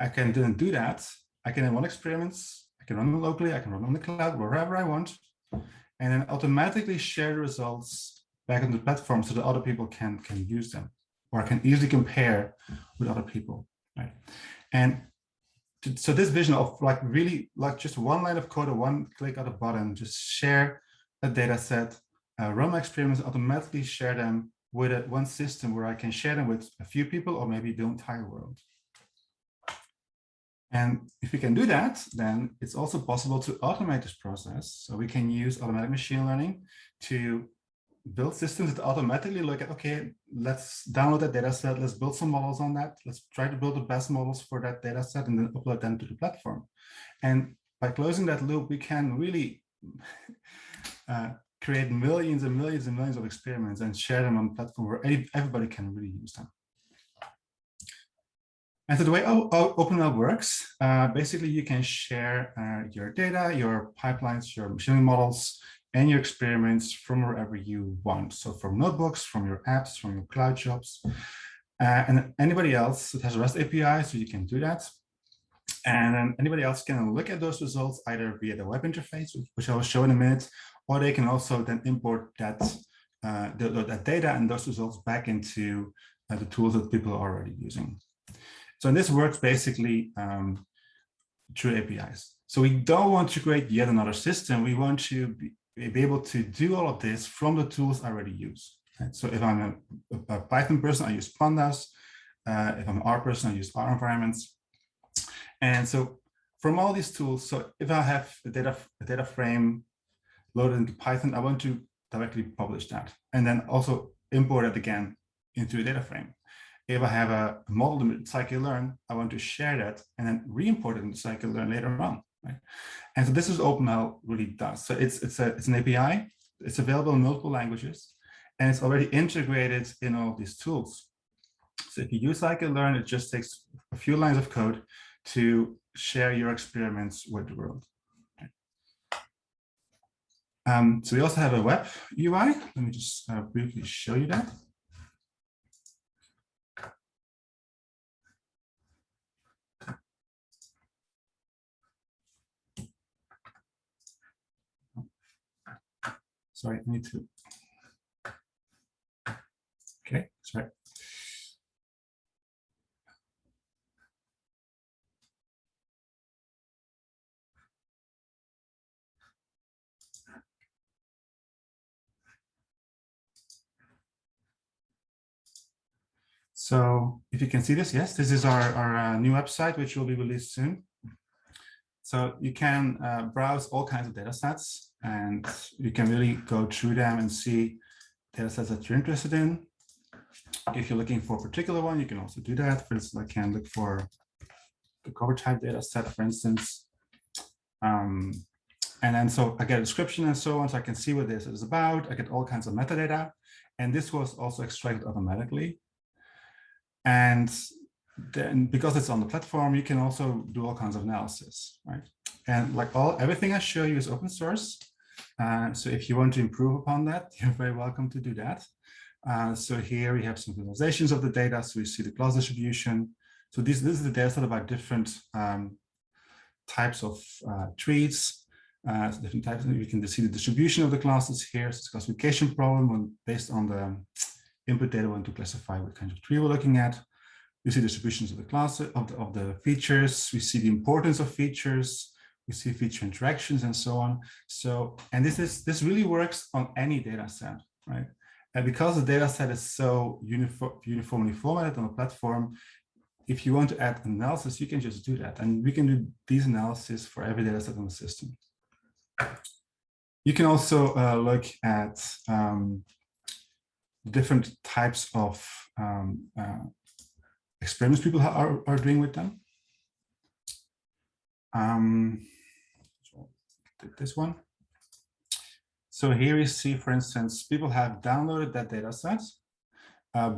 I can then do that. I can run experiments. I can run them locally. I can run them on the cloud, wherever I want. And then automatically share the results back on the platform so that other people can use them, or I can easily compare with other people, right? And so this vision of really just one line of code or one click of a button, just share a data set, run my experiments, automatically share them with one system where I can share them with a few people or maybe the entire world. And if we can do that, then it's also possible to automate this process. So we can use automatic machine learning to build systems that automatically look at, okay, let's download that data set, let's build some models on that, let's try to build the best models for that data set and then upload them to the platform. And by closing that loop, we can really create millions and millions and millions of experiments and share them on a platform where everybody can really use them. And so the way OpenML works, basically you can share your data, your pipelines, your machine learning models, and your experiments from wherever you want. So from notebooks, from your apps, from your cloud jobs, and anybody else that has a REST API, so you can do that. And then anybody else can look at those results either via the web interface, which I will show in a minute, or they can also then import that data and those results back into the tools that people are already using. So this works basically through APIs. So we don't want to create yet another system. We want to be able to do all of this from the tools I already use. Right? So if I'm a Python person, I use Pandas. If I'm an R person, I use R environments. And so from all these tools, so if I have a data frame loaded into Python, I want to directly publish that and then also import it again into a data frame. If I have a model in scikit-learn, I want to share that and then re-import it into scikit-learn later on. Right? And so this is OpenML really does. So it's an API. It's available in multiple languages, and it's already integrated in all these tools. So if you use scikit-learn, it just takes a few lines of code to share your experiments with the world. So we also have a web UI. Let me just briefly show you that. Sorry, I need to. Okay, sorry. So if you can see this, yes, this is our new website, which will be released soon. So you can browse all kinds of data sets, and you can really go through them and see data sets that you're interested in. If you're looking for a particular one, you can also do that. For instance, I can look for the cover type data set, for instance. And then so I get a description and so on, so I can see what this is about. I get all kinds of metadata, and this was also extracted automatically. And then because it's on the platform, you can also do all kinds of analysis, right? And like everything I show you is open source. So if you want to improve upon that, you're very welcome to do that. So here we have some visualizations of the data. So we see the class distribution. So this is the data set about different types of trees. So different types. You can see the distribution of the classes here. So it's a classification problem based on the input data we want to classify what kind of tree we're looking at. We see distributions of the classes of the features. We see the importance of features. We see feature interactions and so on. So, and this really works on any data set, right? And because the data set is so uniformly formatted on the platform, if you want to add analysis, you can just do that. And we can do these analyses for every data set on the system. You can also look at different types of experiments people are doing with them. So this one. So here you see, for instance, people have downloaded that data set,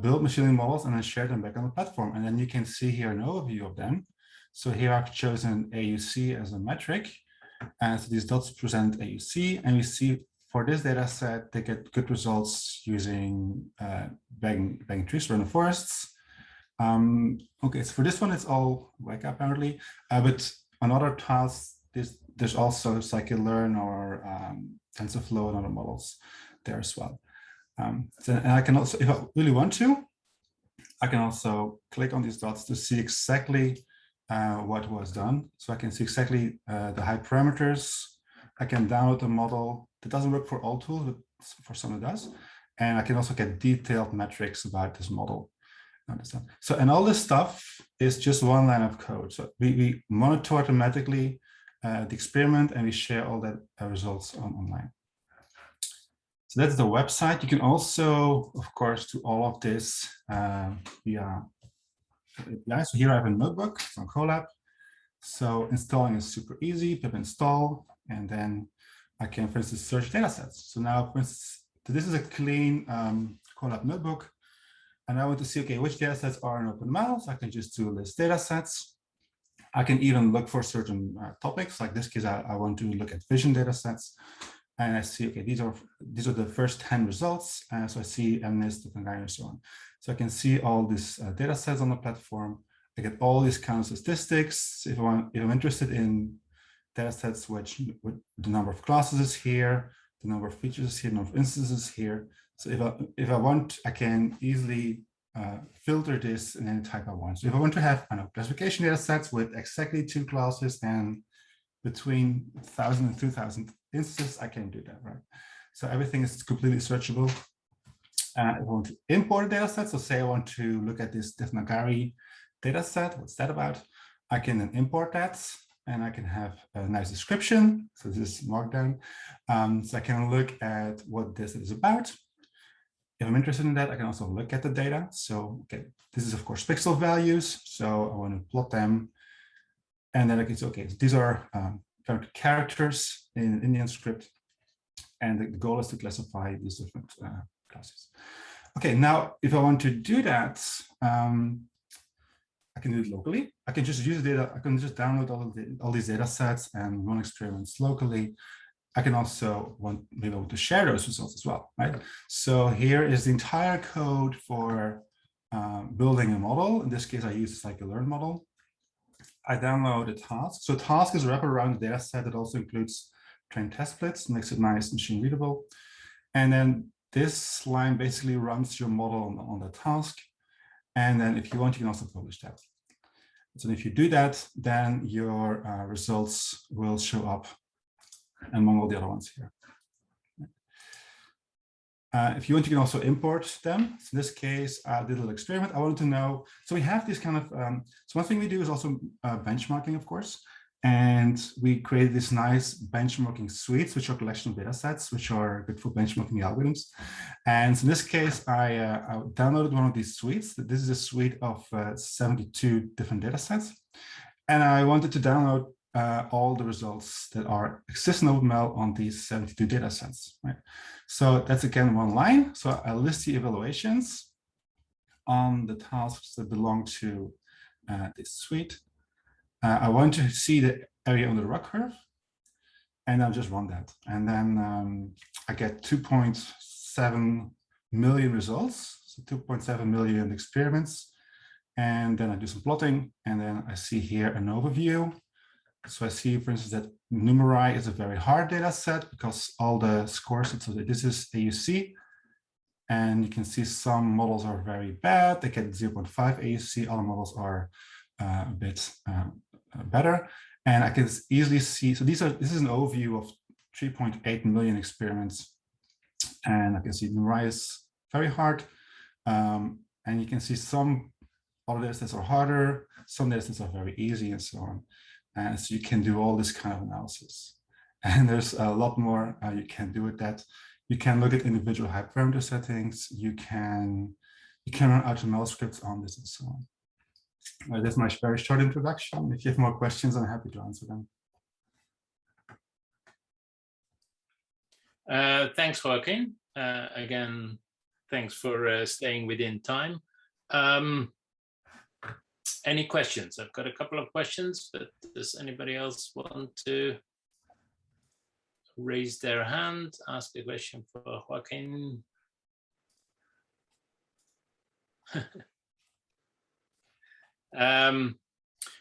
built machine learning models, and then shared them back on the platform. And then you can see here an overview of them. So here I've chosen AUC as a metric. And so these dots present AUC, and we see for this data set, they get good results using bagging trees, random forests. Okay, so for this one, it's all Weka apparently, but on other tasks, there's also scikit-learn or TensorFlow and other models there as well. So, and I can also, if I really want to, I can also click on these dots to see exactly what was done. So I can see exactly the high parameters. I can download the model. That doesn't work for all tools, but for some it does. And I can also get detailed metrics about this model. Understand? So, and all this stuff is just one line of code. So we monitor automatically the experiment, and we share all that results online. So that's the website. You can also, of course, do all of this via API. So here I have a notebook from Colab. So installing is super easy, pip install, and then I can, for instance, search data sets. So now, for instance, this is a clean Colab notebook. And I want to see, okay, which data sets are in OpenML. So I can just do list data sets. I can even look for certain topics. Like this case, I want to look at vision data sets. And I see, okay, these are the first 10 results. So I see MNIST, and so on. So I can see all these data sets on the platform. I get all these kind of statistics. If I'm interested in data sets with the number of classes is here, the number of features is here, the number of instances here. So if I want, I can easily filter this in any type I want. So if I want to have classification data sets with exactly 2 classes and between 1,000 and 2,000 instances, I can do that, right? So everything is completely searchable. If I want to import a data set, so say I want to look at this Devanagari data set, what's that about? I can then import that, and I can have a nice description. So this is Markdown. So I can look at what this is about. If I'm interested in that, I can also look at the data. So, okay, this is of course pixel values. So I want to plot them. And then I can say, okay, these are characters in Indian script. And the goal is to classify these different classes. Okay, now if I want to do that, I can do it locally. I can just use the data. I can just download all these data sets and run experiments locally. I can also be able to share those results as well, right? So here is the entire code for building a model. In this case, I use the scikit-learn model. I download a task. So task is a wraparound data set that also includes trained test splits, makes it nice machine readable. And then this line basically runs your model on the task. And then if you want, you can also publish that. So if you do that, then your results will show up among all the other ones here. If you want, you can also import them. So in this case, I did a little experiment. I wanted to know, so we have this kind of, so one thing we do is also benchmarking, of course. And we created this nice benchmarking suites, which are a collection of data sets, which are good for benchmarking algorithms. And so in this case, I downloaded one of these suites. This is a suite of 72 different data sets. And I wanted to download all the results that are exist in OpenML on these 72 data sets, right? So that's again one line. So I list the evaluations on the tasks that belong to this suite. I want to see the area under the ROC curve, and I'll just run that. And then I get 2.7 million results, so 2.7 million experiments. And then I do some plotting, and then I see here an overview. So I see, for instance, that numeri is a very hard data set because all the scores, so this is AUC, and you can see some models are very bad. They get 0.5 AUC, other models are a bit better. And I can easily see, so this is an overview of 3.8 million experiments. And I can see numeri is very hard. And you can see some other data sets are harder, some data sets are very easy, and so on. And so you can do all this kind of analysis. And there's a lot more you can do with that. You can look at individual hyperparameter settings. You can run HTML scripts on this and so on. That's my very short introduction. If you have more questions, I'm happy to answer them. Thanks, Joaquin. Again, thanks for staying within time. Any questions? I've got a couple of questions, but does anybody else want to raise their hand, ask a question for Joaquin?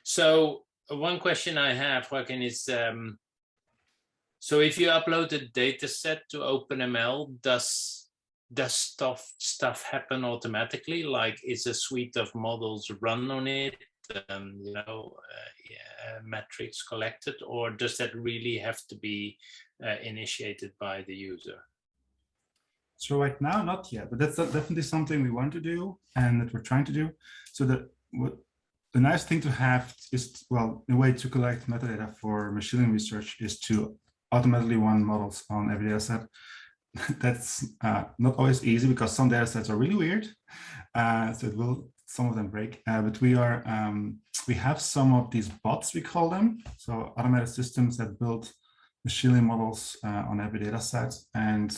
So one question I have, Joaquin, is so if you upload a data set to OpenML, does stuff happen automatically? Like, is a suite of models run on it, metrics collected, or does that really have to be initiated by the user? So right now, not yet, but that's definitely something we want to do and that we're trying to do. So that the nice thing to have is, well, a way to collect metadata for machine learning research is to automatically run models on every data set. That's not always easy because some data sets are really weird. So some of them break, but we have some of these bots, we call them. So automated systems that build machine learning models on every data set. And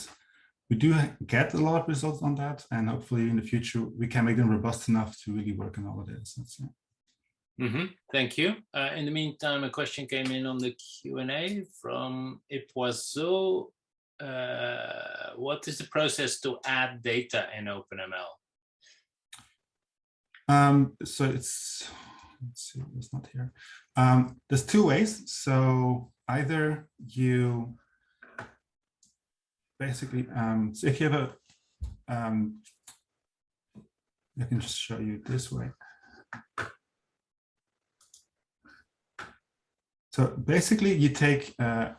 we do get a lot of results on that. And hopefully in the future, we can make them robust enough to really work on all the data sets. Yeah. Thank you. In the meantime, a question came in on the Q&A from Ipwazo. What is the process to add data in OpenML? So let's see, it's not here. There's two ways. So either you basically, so if you have a, I can just show you this way. So basically you take a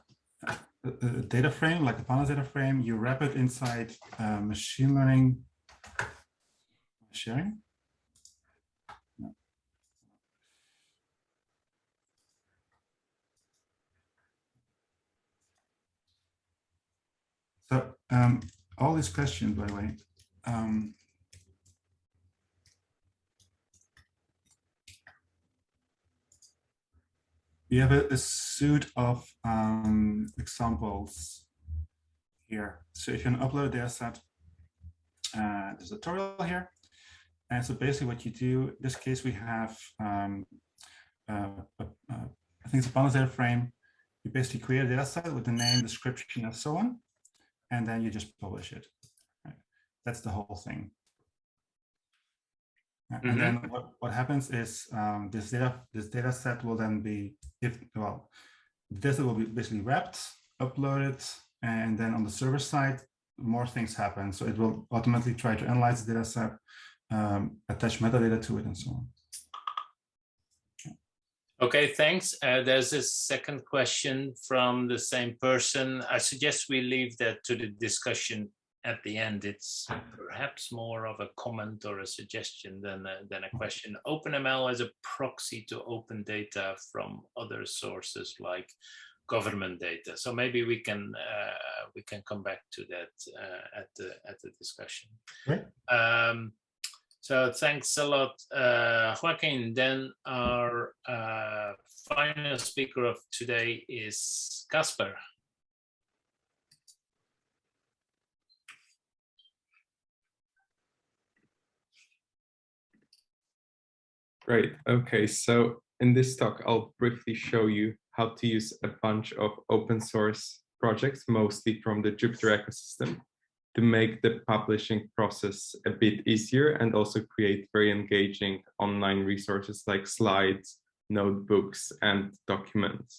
data frame, like a pandas data frame, you wrap it inside machine learning sharing. So all these questions, by the way, we have a suite of examples here. So if you can upload a data set, there's a tutorial here. And so basically what you do, in this case, we have, I think it's a pandas data frame. You basically create a data set with the name, description, and so on. And then you just publish it. Right? That's the whole thing. And then what happens is this data set will then be, the data will be basically wrapped, uploaded, and then on the server side, more things happen. So it will automatically try to analyze the data set, attach metadata to it, and so on. Okay, thanks. There's a second question from the same person. I suggest we leave that to the discussion at the end, it's perhaps more of a comment or a suggestion than a question. OpenML as a proxy to open data from other sources like government data. So maybe we can come back to that at the discussion. Right. So thanks a lot, Joaquin. Then our final speaker of today is Kacper. Great. Okay, so in this talk, I'll briefly show you how to use a bunch of open source projects, mostly from the Jupyter ecosystem, to make the publishing process a bit easier and also create very engaging online resources like slides, notebooks, and documents.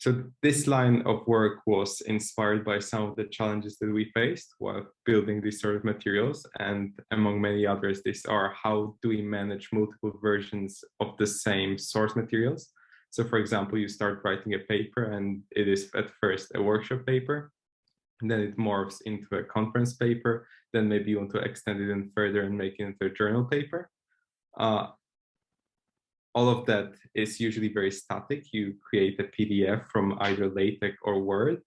So this line of work was inspired by some of the challenges that we faced while building these sort of materials. And among many others, these are how do we manage multiple versions of the same source materials? So for example, you start writing a paper and it is at first a workshop paper, and then it morphs into a conference paper. Then maybe you want to extend it even further and make it into a journal paper. All of that is usually very static. You create a PDF from either LaTeX or Word,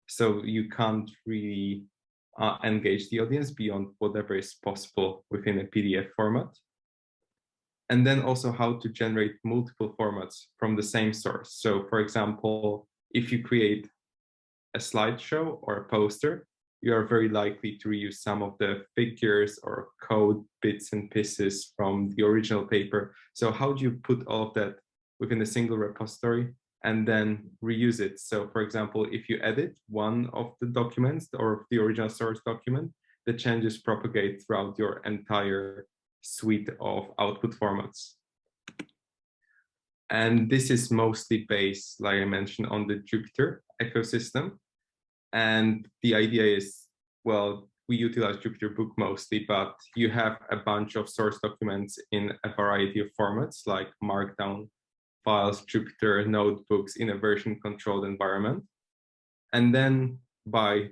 so you can't really engage the audience beyond whatever is possible within a PDF format. And then also how to generate multiple formats from the same source. So for example, if you create a slideshow or a poster, you are very likely to reuse some of the figures or code bits and pieces from the original paper. So how do you put all of that within a single repository and then reuse it? So for example, if you edit one of the documents or the original source document, the changes propagate throughout your entire suite of output formats. And this is mostly based, like I mentioned, on the Jupyter ecosystem. And the idea is, well, we utilize Jupyter Book mostly, but you have a bunch of source documents in a variety of formats like Markdown files, Jupyter notebooks in a version controlled environment. And then by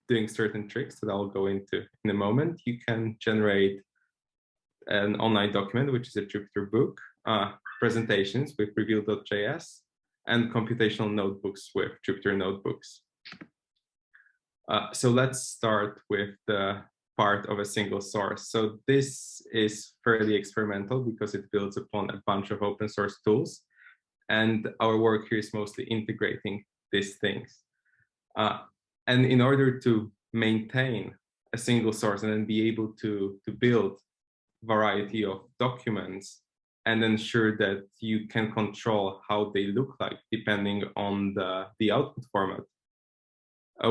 doing certain tricks that I'll go into in a moment, you can generate an online document, which is a Jupyter book, presentations with reveal.js, and computational notebooks with Jupyter notebooks. So let's start with the part of a single source. So this is fairly experimental because it builds upon a bunch of open source tools. And our work here is mostly integrating these things. And in order to maintain a single source and then be able to build variety of documents and ensure that you can control how they look like depending on the output format,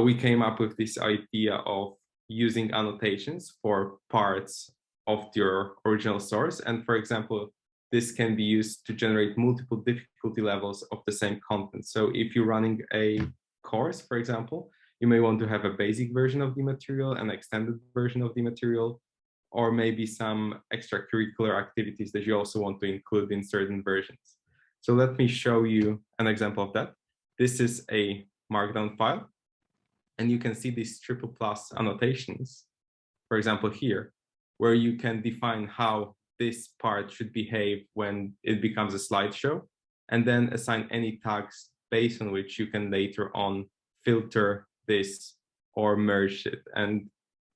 we came up with this idea of using annotations for parts of your original source. And for example, this can be used to generate multiple difficulty levels of the same content. So if you're running a course, for example, you may want to have a basic version of the material, an extended version of the material, or maybe some extracurricular activities that you also want to include in certain versions. So let me show you an example of that. This is a Markdown file, and you can see these triple plus annotations, for example, here, where you can define how this part should behave when it becomes a slideshow, and then assign any tags based on which you can later on filter this or merge it. And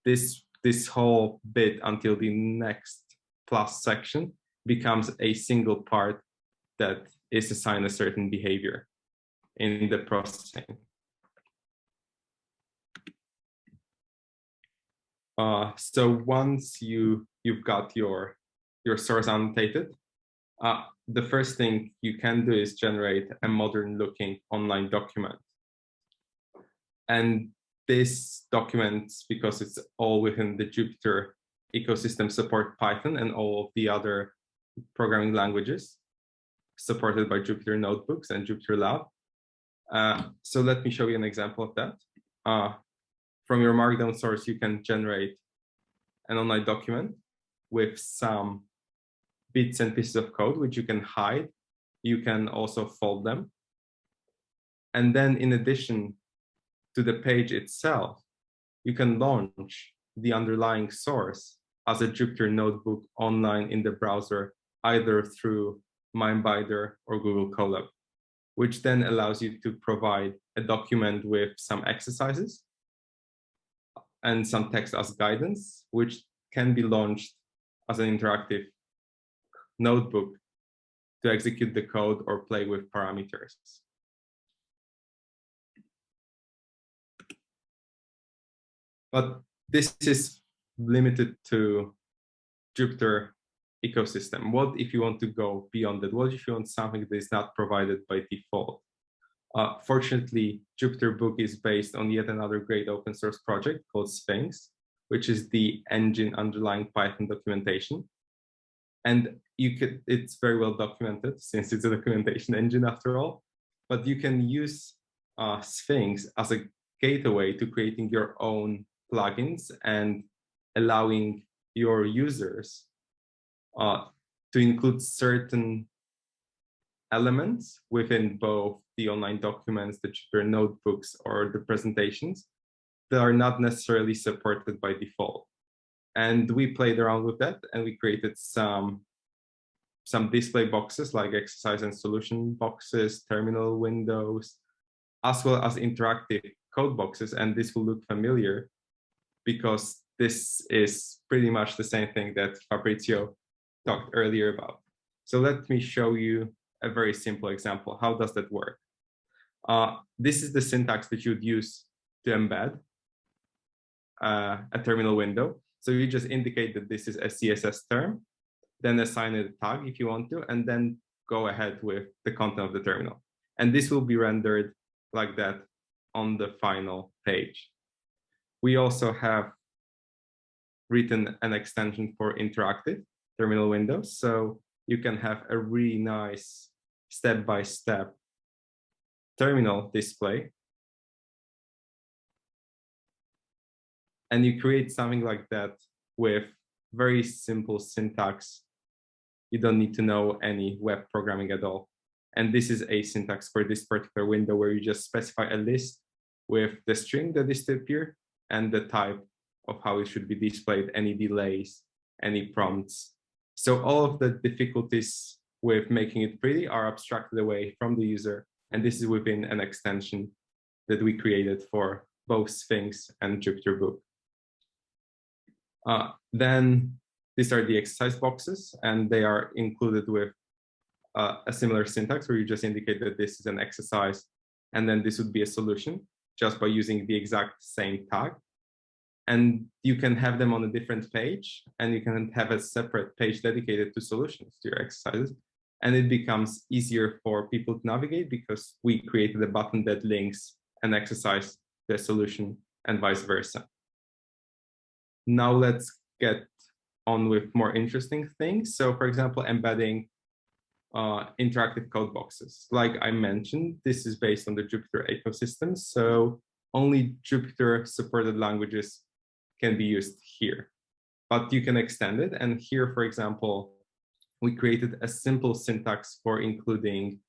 this whole bit until the next plus section becomes a single part that is assigned a certain behavior in the processing. So once you've got your source annotated, the first thing you can do is generate a modern looking online document. And this document, because it's all within the Jupyter ecosystem, support Python and all of the other programming languages supported by Jupyter Notebooks and Jupyter Lab. So let me show you an example of that. From your Markdown source, you can generate an online document with some bits and pieces of code, which you can hide. You can also fold them. And then in addition to the page itself, you can launch the underlying source as a Jupyter notebook online in the browser, either through Mindbinder or Google Colab, which then allows you to provide a document with some exercises and some text as guidance, which can be launched as an interactive notebook to execute the code or play with parameters. But this is limited to Jupyter ecosystem. What if you want to go beyond that? What if you want something that is not provided by default? Fortunately, Jupyter Book is based on yet another great open source project called Sphinx, which is the engine underlying Python documentation. And it's very well documented since it's a documentation engine after all, but you can use Sphinx as a gateway to creating your own plugins and allowing your users to include certain elements within both the online documents, the Jupyter notebooks, or the presentations that are not necessarily supported by default. And we played around with that, and we created some display boxes like exercise and solution boxes, terminal windows, as well as interactive code boxes. And this will look familiar because this is pretty much the same thing that Fabrizio talked earlier about. So let me show you a very simple example. How does that work? This is the syntax that you'd use to embed a terminal window. So you just indicate that this is a CSS term, then assign it a tag if you want to, and then go ahead with the content of the terminal. And this will be rendered like that on the final page. We also have written an extension for interactive terminal windows. So you can have a really nice step-by-step terminal display. And you create something like that with very simple syntax. You don't need to know any web programming at all. And this is a syntax for this particular window where you just specify a list with the string that is to appear and the type of how it should be displayed, any delays, any prompts. So all of the difficulties with making it pretty are abstracted away from the user. And this is within an extension that we created for both Sphinx and Jupyter Book. Then these are the exercise boxes, and they are included with a similar syntax where you just indicate that this is an exercise, and then this would be a solution just by using the exact same tag. And you can have them on a different page, and you can have a separate page dedicated to solutions to your exercises. And it becomes easier for people to navigate because we created a button that links an exercise to a solution and vice versa. Now let's get on with more interesting things. So for example, embedding interactive code boxes. Like I mentioned, this is based on the Jupyter ecosystem. So only Jupyter supported languages can be used here, but you can extend it. And here, for example, we created a simple syntax for including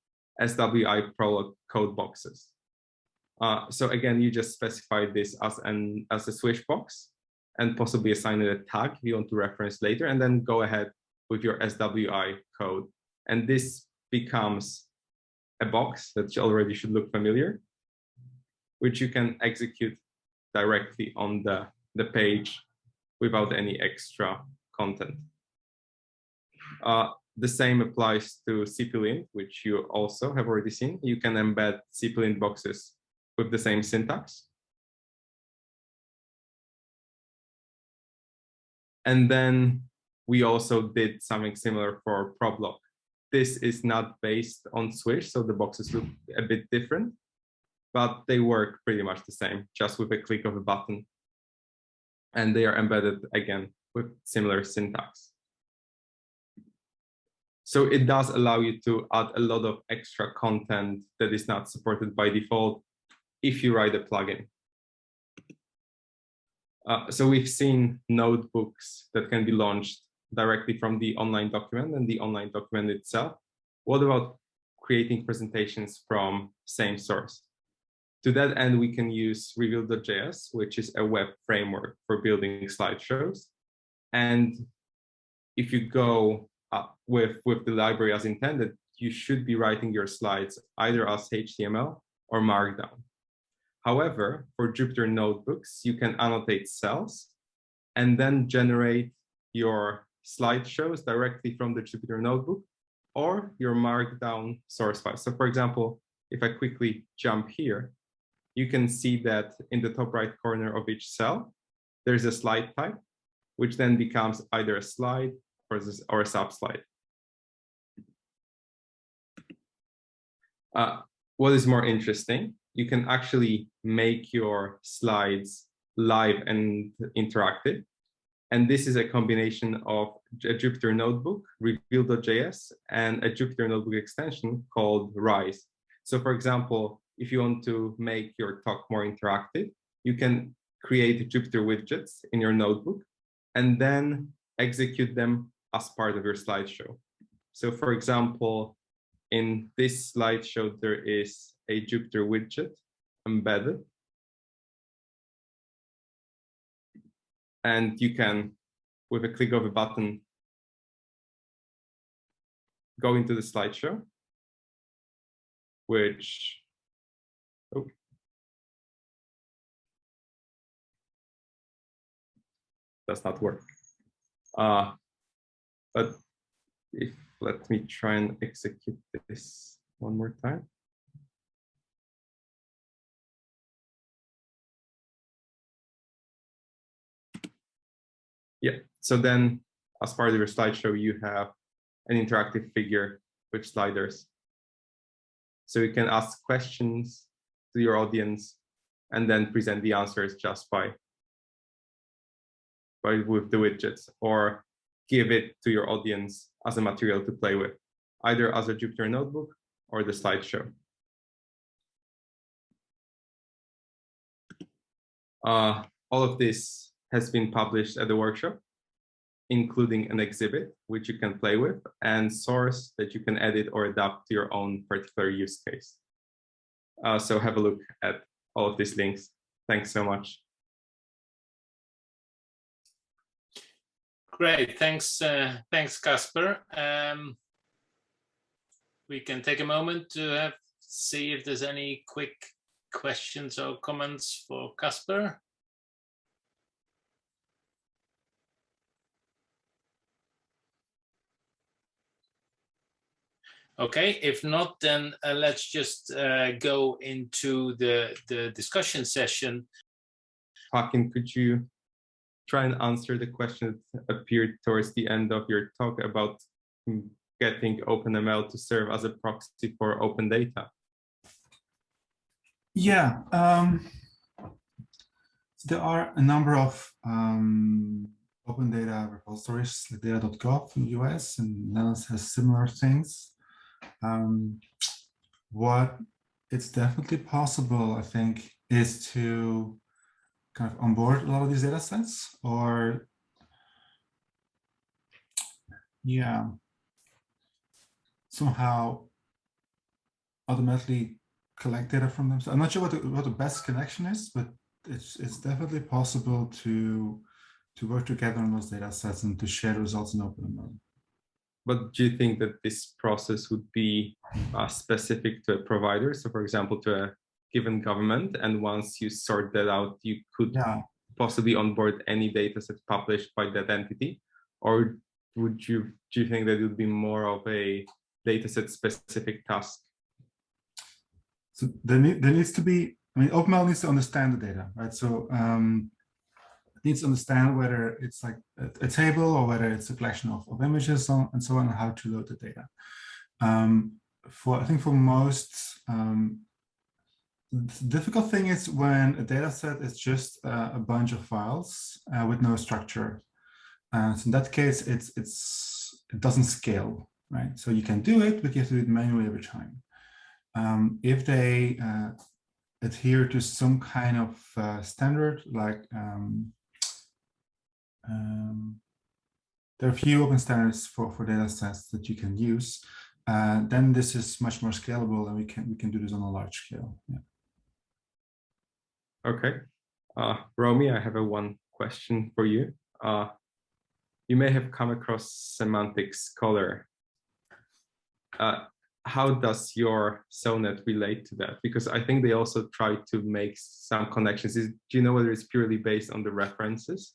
SWI-Prolog code boxes. So again, you just specify this as a SWISH box and possibly assign it a tag if you want to reference later, and then go ahead with your SWI code. And this becomes a box that already should look familiar, which you can execute directly on the page without any extra content. The same applies to cplint, which you also have already seen. You can embed cplint boxes with the same syntax. And then we also did something similar for Prolog. This is not based on SWISH, so the boxes look a bit different, but they work pretty much the same, just with a click of a button. And they are embedded again with similar syntax. So it does allow you to add a lot of extra content that is not supported by default if you write a plugin. So we've seen notebooks that can be launched directly from the online document and the online document itself. What about creating presentations from same source? To that end, we can use reveal.js, which is a web framework for building slideshows. And if you go with the library as intended, you should be writing your slides either as HTML or Markdown. However, for Jupyter notebooks, you can annotate cells and then generate your slideshows directly from the Jupyter notebook or your Markdown source file. So for example, if I quickly jump here, you can see that in the top right corner of each cell, there's a slide type, which then becomes either a slide or a sub-slide. What is more interesting, you can actually make your slides live and interactive. And this is a combination of a Jupyter notebook, reveal.js, and a Jupyter notebook extension called Rise. So for example, if you want to make your talk more interactive, you can create Jupyter widgets in your notebook and then execute them as part of your slideshow. So for example, in this slideshow, there is a Jupyter widget embedded. And you can, with a click of a button, go into the slideshow, which, oh, does not work. But if, let me try and execute this one more time. Yeah, so then as part of your slideshow, you have an interactive figure with sliders. So you can ask questions to your audience and then present the answers just with the widgets, or give it to your audience as a material to play with, either as a Jupyter notebook or the slideshow. All of this has been published at the workshop, including an exhibit, which you can play with, and source that you can edit or adapt to your own particular use case. So have a look at all of these links. Thanks so much. Great, thanks, thanks, Kacper. We can take a moment to see if there's any quick questions or comments for Kacper. Okay, if not, then let's just go into the discussion session. Joaquin, could you try and answer the question that appeared towards the end of your talk about getting OpenML to serve as a proxy for open data? Yeah, there are a number of open data repositories, like data.gov in the US, and Netherlands has similar things. What it's definitely possible, I think, is to kind of onboard a lot of these data sets, or yeah, somehow automatically collect data from them. So I'm not sure what the best connection is, but it's definitely possible to work together on those data sets and to share the results in OpenML. But do you think that this process would be specific to a provider? So for example, to a given government, and once you sort that out, you could possibly onboard any data set published by that entity? Or do you think that it would be more of a data set specific task? So there needs to be, I mean, OpenML needs to understand the data, right? So it needs to understand whether it's like a table or whether it's a collection of images and so on, and how to load the data. I think for most, the difficult thing is when a data set is just a bunch of files with no structure. So in that case, it doesn't scale, right? So you can do it, but you have to do it manually every time. If they adhere to some kind of standard, like there are a few open standards for data sets that you can use, then this is much more scalable, and we can do this on a large scale. Yeah. Okay. Romy, I have one question for you. You may have come across Semantic Scholar. How does your SONNET relate to that? Because I think they also try to make some connections. Do you know whether it's purely based on the references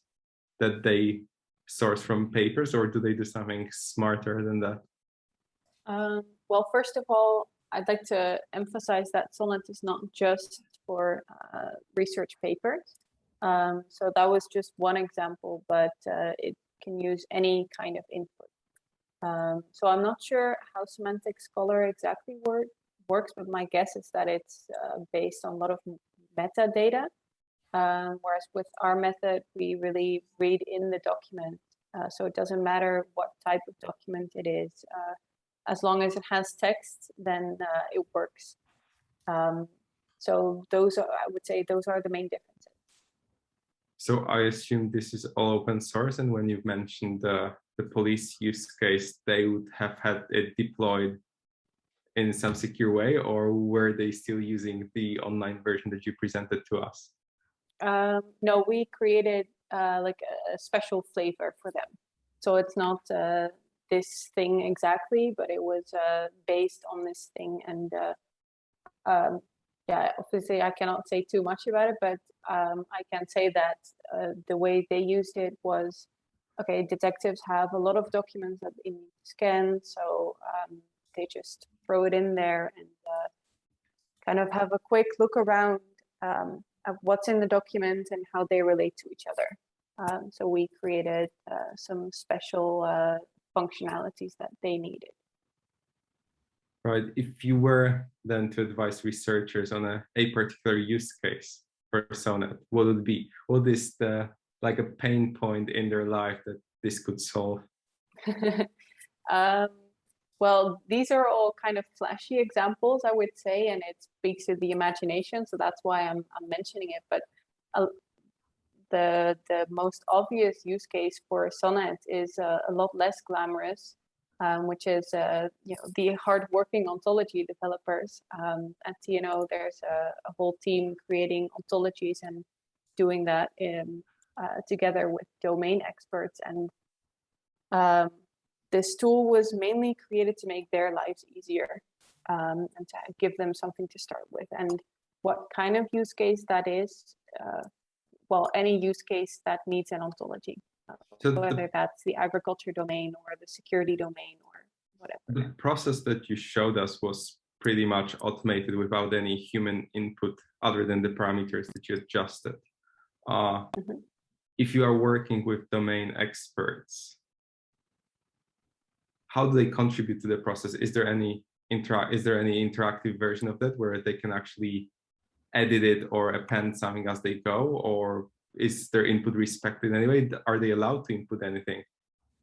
that they source from papers, or do they do something smarter than that? Well, first of all, I'd like to emphasize that SONNET is not just for research papers. So that was just one example, but it can use any kind of input. So I'm not sure how Semantic Scholar exactly works, but my guess is that it's based on a lot of metadata. Whereas with our method, we really read in the document. So it doesn't matter what type of document it is. As long as it has text, then it works. So those are, I would say, those are the main differences. So I assume this is all open source, and when you've mentioned the police use case, they would have had it deployed in some secure way, or were they still using the online version that you presented to us? No, we created like a special flavor for them. So it's not this thing exactly, but it was based on this thing. And yeah, obviously I cannot say too much about it, but I can say that the way they used it was, okay, detectives have a lot of documents that they need to scan, so they just throw it in there and kind of have a quick look around at what's in the document and how they relate to each other. So we created some special functionalities that they needed. Right. If you were then to advise researchers on a particular use case for SONNET, what would it be? What is the like a pain point in their life that this could solve? Well, these are all kind of flashy examples, I would say, and it speaks to the imagination, so that's why I'm mentioning it. But the most obvious use case for SONNET is a lot less glamorous, which is you know, the hardworking ontology developers. At TNO, there's a whole team creating ontologies and doing that together with domain experts. And this tool was mainly created to make their lives easier and to give them something to start with. And what kind of use case that is, well, any use case that needs an ontology, whether that's the agriculture domain or the security domain or whatever. The process that you showed us was pretty much automated without any human input other than the parameters that you adjusted. If you are working with domain experts, how do they contribute to the process? Is there any interactive version of that where they can actually edit it or append something as they go, or is their input respected anyway? Are they allowed to input anything?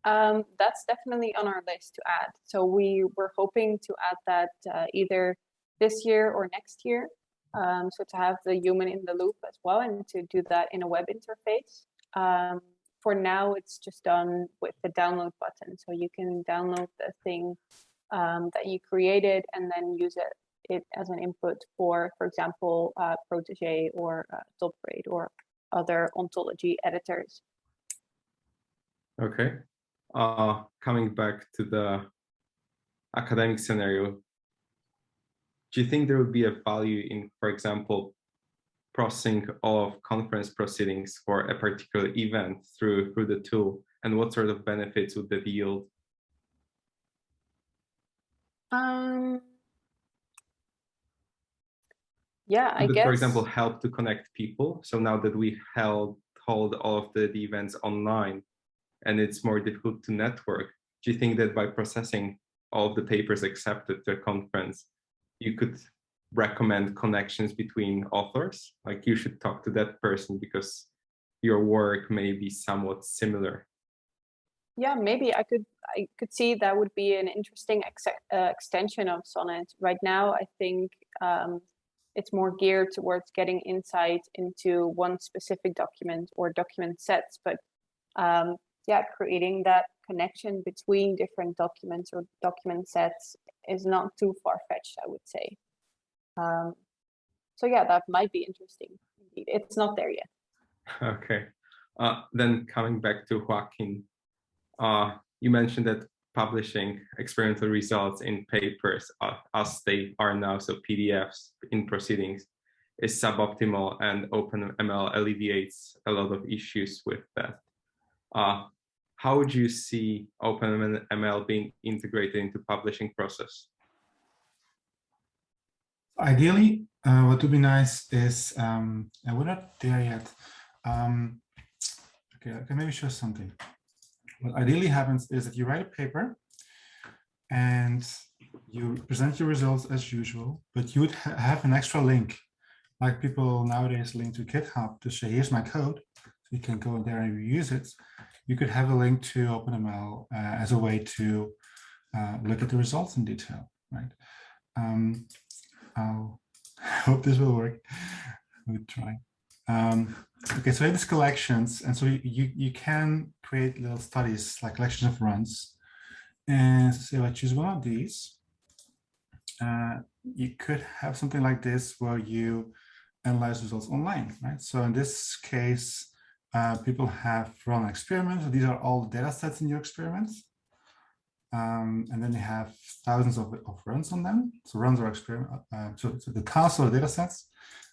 That's definitely on our list to add. So we were hoping to add that either this year or next year. So to have the human in the loop as well, and to do that in a web interface. For now, it's just done with the download button. So you can download the thing that you created and then use it as an input for example, Protégé or Topgrade or other ontology editors. Okay. Coming back to the academic scenario, do you think there would be a value in, for example, processing of conference proceedings for a particular event through the tool, and what sort of benefits would that yield? Yeah, I guess. For example, help to connect people. So now that we hold all of the events online, and it's more difficult to network, do you think that by processing all of the papers accepted to a conference, you could recommend connections between authors? Like, you should talk to that person because your work may be somewhat similar. Yeah, maybe I could see that would be an interesting extension of SONNET. Right now, I think it's more geared towards getting insight into one specific document or document sets, but yeah, creating that connection between different documents or document sets is not too far-fetched, I would say. So yeah, that might be interesting in it's not there yet. Okay. Then coming back to Joaquin, you mentioned that publishing experimental results in papers as they are now, so PDFs in proceedings, is suboptimal, and OpenML alleviates a lot of issues with that. How would you see OpenML being integrated into publishing process? Ideally, what would be nice is, and we're not there yet. Okay, I can maybe show something. What ideally happens is that you write a paper and you present your results as usual, but you would have an extra link, like people nowadays link to GitHub to say, here's my code, so you can go in there and reuse it. You could have a link to OpenML as a way to look at the results in detail, right? I hope this will work. We'll try. Okay, so we have these collections, and so you can create little studies like collections of runs. And so I choose one of these. You could have something like this where you analyze results online, right? So in this case, people have run experiments. So these are all the data sets in your experiments. And then you have thousands of runs on them. So runs are experiment. So the tasks are data sets.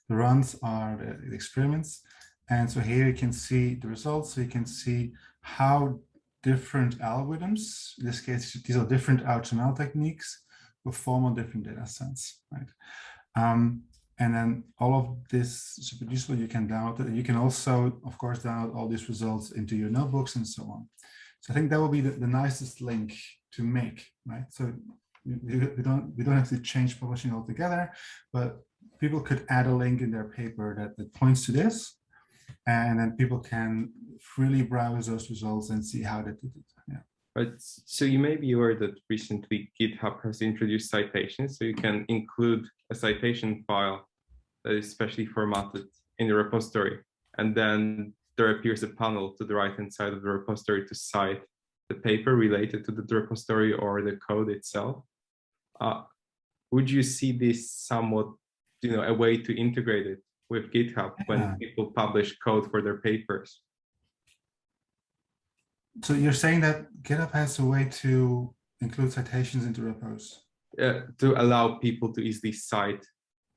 The runs are the experiments. And so here you can see the results. So you can see how different algorithms, in this case, these are different HTML techniques, perform on different data sets, right? And then all of this is reproducible. You can download it. You can also, of course, download all these results into your notebooks and so on. So I think that will be the nicest link to make, right? So we don't have to change publishing altogether, but people could add a link in their paper that points to this, and then people can freely browse those results and see how they did it. Yeah. But so you may be aware that recently GitHub has introduced citations, so you can include a citation file that is specially formatted in the repository, and then there appears a panel to the right-hand side of the repository to cite the paper related to the repository or the code itself. Would you see this somewhat, a way to integrate it with GitHub when people publish code for their papers? So you're saying that GitHub has a way to include citations into repos? To allow people to easily cite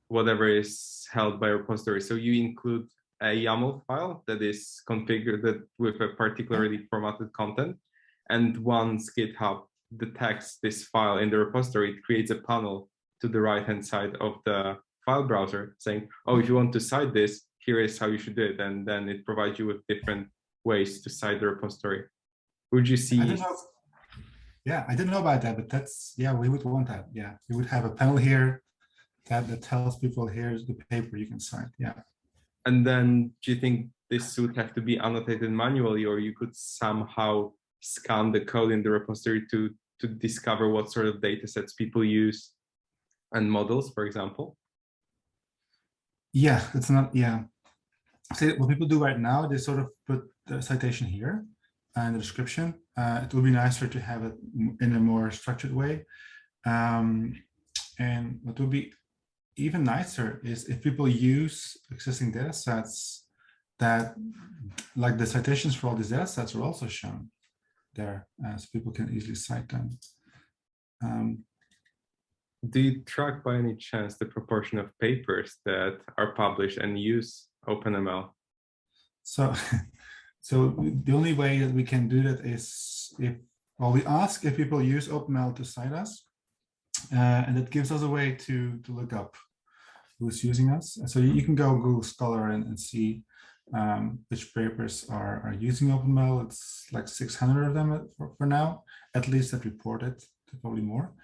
whatever is held by a repository. So you include a YAML file that is configured with a particularly formatted content. And once GitHub detects this file in the repository, it creates a panel to the right-hand side of the file browser saying, oh, if you want to cite this, here is how you should do it. And then it provides you with different ways to cite the repository. Would you see? Yeah, I didn't know about that, but that's, yeah, we would want that. Yeah, we would have a panel here that tells people, here's the paper you can cite. Yeah. And then do you think this would have to be annotated manually, or you could somehow scan the code in the repository to discover what sort of data sets people use and models, for example? Yeah, it's not, yeah. So what people do right now, they sort of put the citation here and the description. It would be nicer to have it in a more structured way. And what would be even nicer is if people use existing data sets that, like the citations for all these data sets are also shown there, so people can easily cite them. Do you track by any chance the proportion of papers that are published and use OpenML? So the only way that we can do that is we ask if people use OpenML to cite us, and that gives us a way to look up who's using us. So you can go Google Scholar and see which papers are using OpenML. It's like 600 of them for now, at least that reported, probably more.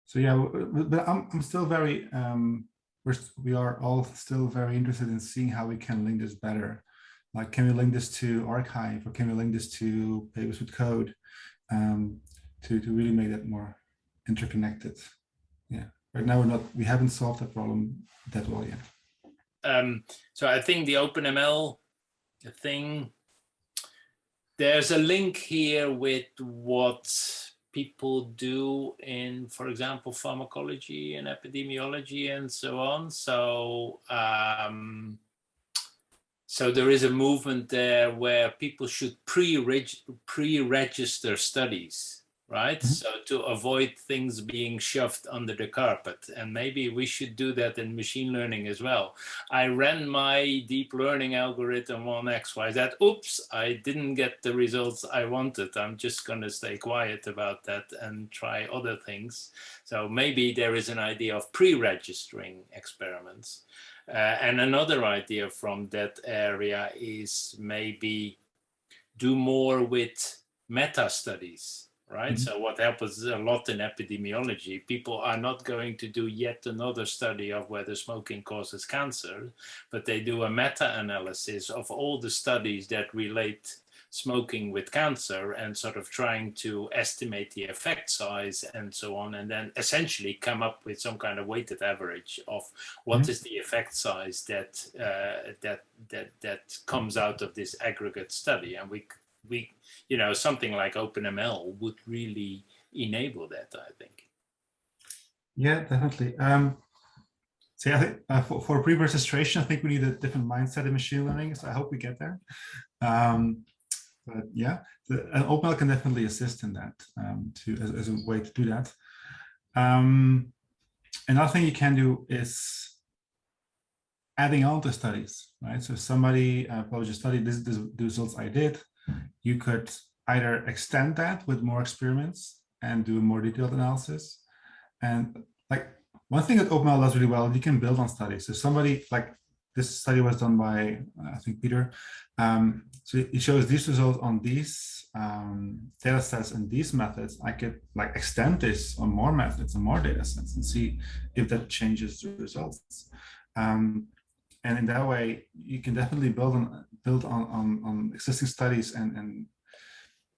So yeah, but I'm still very, we are all still very interested in seeing how we can link this better. Like, can we link this to archive, or can we link this to papers with code, to really make that more interconnected? Yeah, right now we haven't solved that problem that well yet. So I think the OpenML thing, there's a link here with what people do in, for example, pharmacology and epidemiology and so on. So, so there is a movement there where people should pre-register studies, right? Mhm. So to avoid things being shoved under the carpet. And maybe we should do that in machine learning as well. I ran my deep learning algorithm on XYZ. Oops, I didn't get the results I wanted. I'm just going to stay quiet about that and try other things. So maybe there is an idea of pre-registering experiments. And another idea from that area is maybe do more with meta studies, right? Mhm. So what happens a lot in epidemiology, people are not going to do yet another study of whether smoking causes cancer, but they do a meta-analysis of all the studies that relate smoking with cancer and sort of trying to estimate the effect size and so on, and then essentially come up with some kind of weighted average of what Mhm. is the effect size that that comes out of this aggregate study. And we you know, something like OpenML would really enable that, I think. Yeah, definitely. So yeah, I think, for pre-registration, I think we need a different mindset in machine learning. So I hope we get there. But yeah, and OpenML can definitely assist in that as a way to do that. Another thing you can do is adding on to studies, right? So if somebody published a study, this is the results I did. You could either extend that with more experiments and do a more detailed analysis. And like one thing that OpenML does really well, you can build on studies. So somebody like this study was done by, I think, Peter. So it shows these results on these data sets and these methods. I could like extend this on more methods and more data sets and see if that changes the results. And in that way, you can definitely build on existing studies and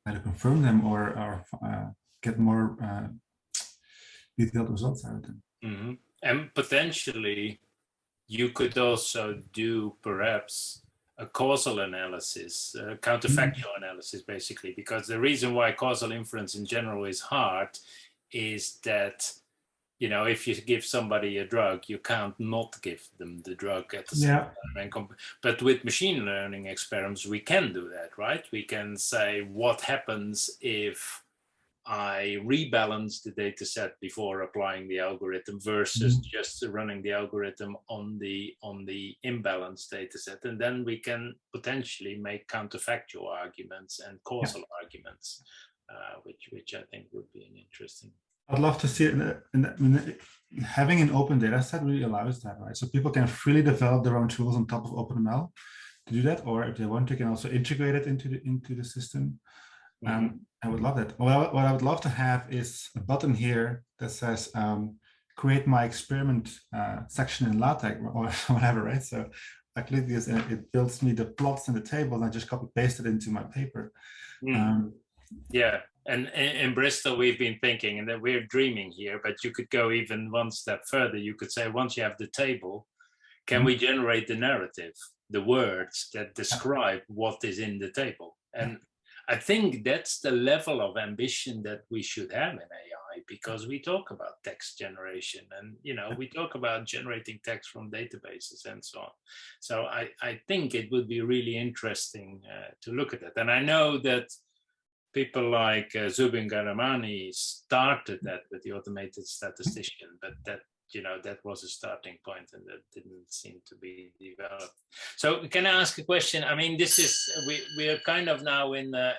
either confirm them or get more detailed results out of them. Mm-hmm. And potentially, you could also do perhaps a causal analysis, counterfactual analysis, basically, because the reason why causal inference in general is hard is that, you know, if you give somebody a drug, you can't not give them the drug at the same time. But with machine learning experiments, we can do that, right? We can say what happens if I rebalance the data set before applying the algorithm versus just running the algorithm on the imbalanced data set. And then we can potentially make counterfactual arguments and causal arguments, which I think would be an interesting. I'd love to see it. Having an open data set really allows that, right? So people can freely develop their own tools on top of OpenML to do that, or if they want to, can also integrate it into the system. I would love that. Well, what I would love to have is a button here that says create my experiment section in LaTeX or whatever, right? So I click this and it builds me the plots and the tables, and I just copy paste it into my paper. Yeah, and in Bristol, we've been thinking, and that we're dreaming here, but you could go even one step further. You could say, once you have the table, can we generate the narrative, the words that describe what is in the table? And I think that's the level of ambition that we should have in AI, because we talk about text generation and, you know, we talk about generating text from databases and so on. So I think it would be really interesting to look at that. And I know that people like Zubin Garamani started that with the automated statistician, but that, you know, that was a starting point and that didn't seem to be developed. So can I ask a question? I mean, this is, we are kind of now in a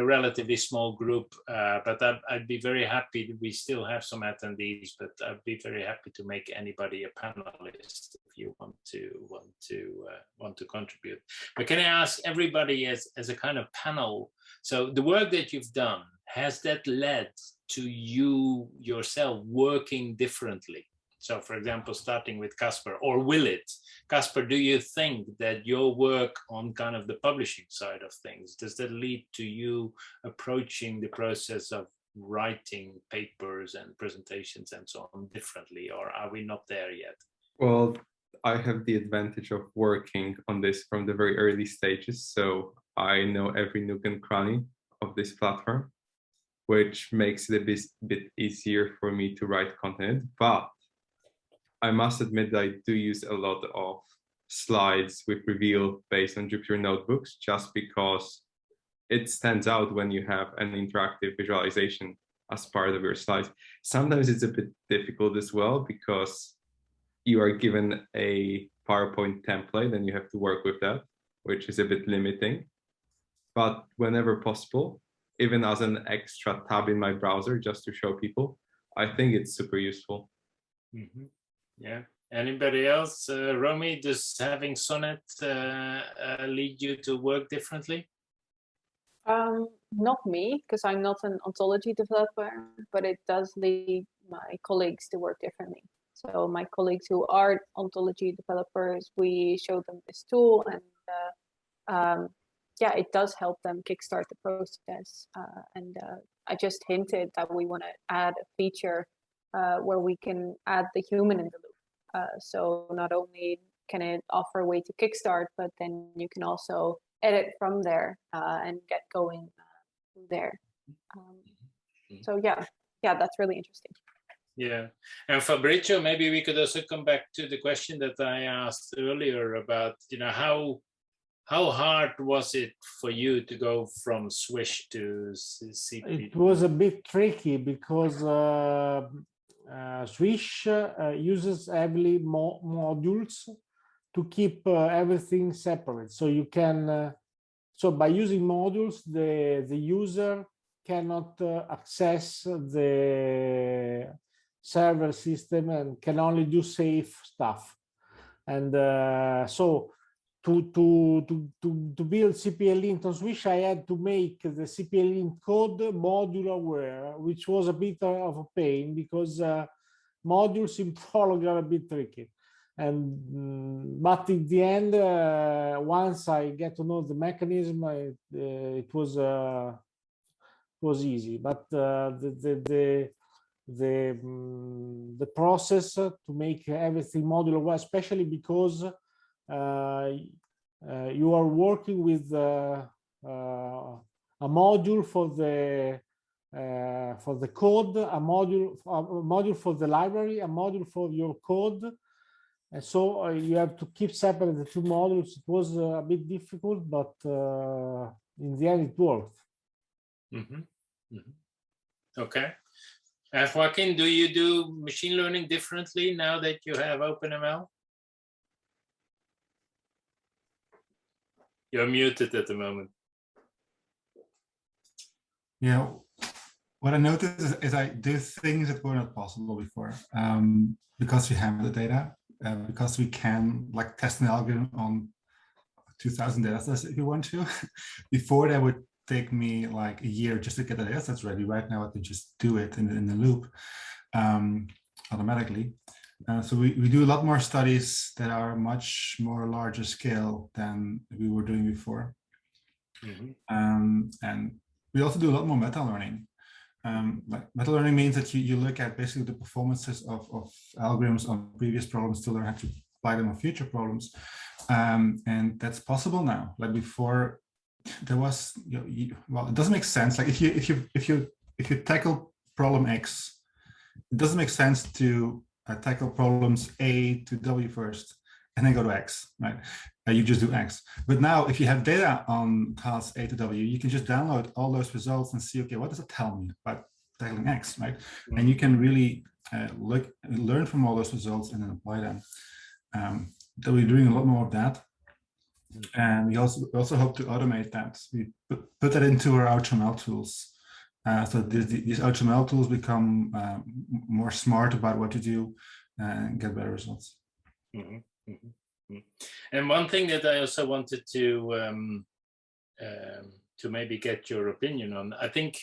relatively small group, but I'd be very happy that we still have some attendees, but I'd be very happy to make anybody a panelist if you want to contribute. But can I ask everybody as a kind of panel, so the work that you've done, has that led to you yourself working differently? So for example, starting with Kacper, or will it? Kacper, do you think that your work on kind of the publishing side of things, does that lead to you approaching the process of writing papers and presentations and so on differently, or are we not there yet? Well, I have the advantage of working on this from the very early stages, so I know every nook and cranny of this platform. which makes it a bit easier for me to write content. But I must admit that I do use a lot of slides with reveal based on Jupyter notebooks, just because it stands out when you have an interactive visualization as part of your slides. Sometimes it's a bit difficult as well, because you are given a PowerPoint template and you have to work with that, which is a bit limiting. But whenever possible, even as an extra tab in my browser, just to show people, I think it's super useful. Mm-hmm. Yeah. Anybody else? Romy, does having Sonnet lead you to work differently? Not me, because I'm not an ontology developer, but it does lead my colleagues to work differently. So my colleagues who are ontology developers, we show them this tool, and yeah, it does help them kickstart the process. I just hinted that we want to add a feature where we can add the human in the loop. So not only can it offer a way to kickstart, but then you can also edit from there and get going there. So yeah, that's really interesting. Yeah, and Fabrizio, maybe we could also come back to the question that I asked earlier about, how hard was it for you to go from SWISH to CP? It was a bit tricky because SWISH uses heavily modules to keep everything separate. So you can, so by using modules, the user cannot access the server system and can only do safe stuff. And so to build CPLint on SWISH, I had to make the CPLint code module aware, which was a bit of a pain because modules in Prolog are a bit tricky. And but in the end, once I get to know the mechanism, it was easy. But the process to make everything modular, especially because you are working with a module for the code, a module for the library, a module for your code, and so you have to keep separate the two modules. It was a bit difficult, but in the end it worked. Mm-hmm. Mm-hmm. Okay. Joaquin, do you do machine learning differently now that you have OpenML? You're muted at the moment. Yeah, what I noticed is I do things that were not possible before, because we have the data, because we can like test an algorithm on 2000 data sets if you want to. Before that would take me like a year just to get the data sets ready. Right now I can just do it in the loop automatically. So we do a lot more studies that are much more larger scale than we were doing before. Mm-hmm. And we also do a lot more meta learning. Like meta learning means that you look at basically the performances of algorithms on previous problems to learn how to apply them on future problems. And that's possible now. Like before, there was, well, it doesn't make sense. Like if you tackle problem X, it doesn't make sense to tackle problems A to W first and then go to X, right? You just do X. But now if you have data on tasks A to W, you can just download all those results and see, okay, what does it tell me about tackling X, right? Mm-hmm. And you can really learn from all those results and then apply them. So we're doing a lot more of that. And we also hope to automate that. We put that into our HTML tools. So these HTML tools become more smart about what to do and get better results. Mm-hmm. Mm-hmm. And one thing that I also wanted to maybe get your opinion on, I think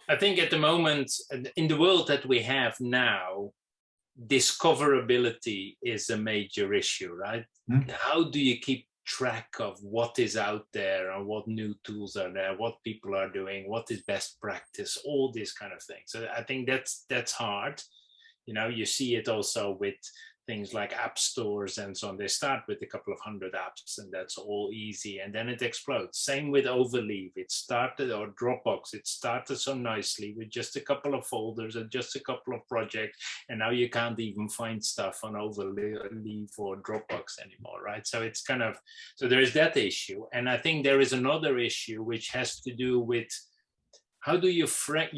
at the moment, in the world that we have now, discoverability is a major issue, right? Mm-hmm. How do you keep track of what is out there and what new tools are there, what people are doing, what is best practice, all these kind of things? So I think that's hard. You know, you see it also with things like app stores and so on. They start with a couple of hundred apps and that's all easy. And then it explodes. Same with Overleaf. It started, or Dropbox, it started so nicely with just a couple of folders and just a couple of projects. And now you can't even find stuff on Overleaf or Dropbox anymore, right? So it's kind of, so there is that issue. And I think there is another issue which has to do with how do you frame,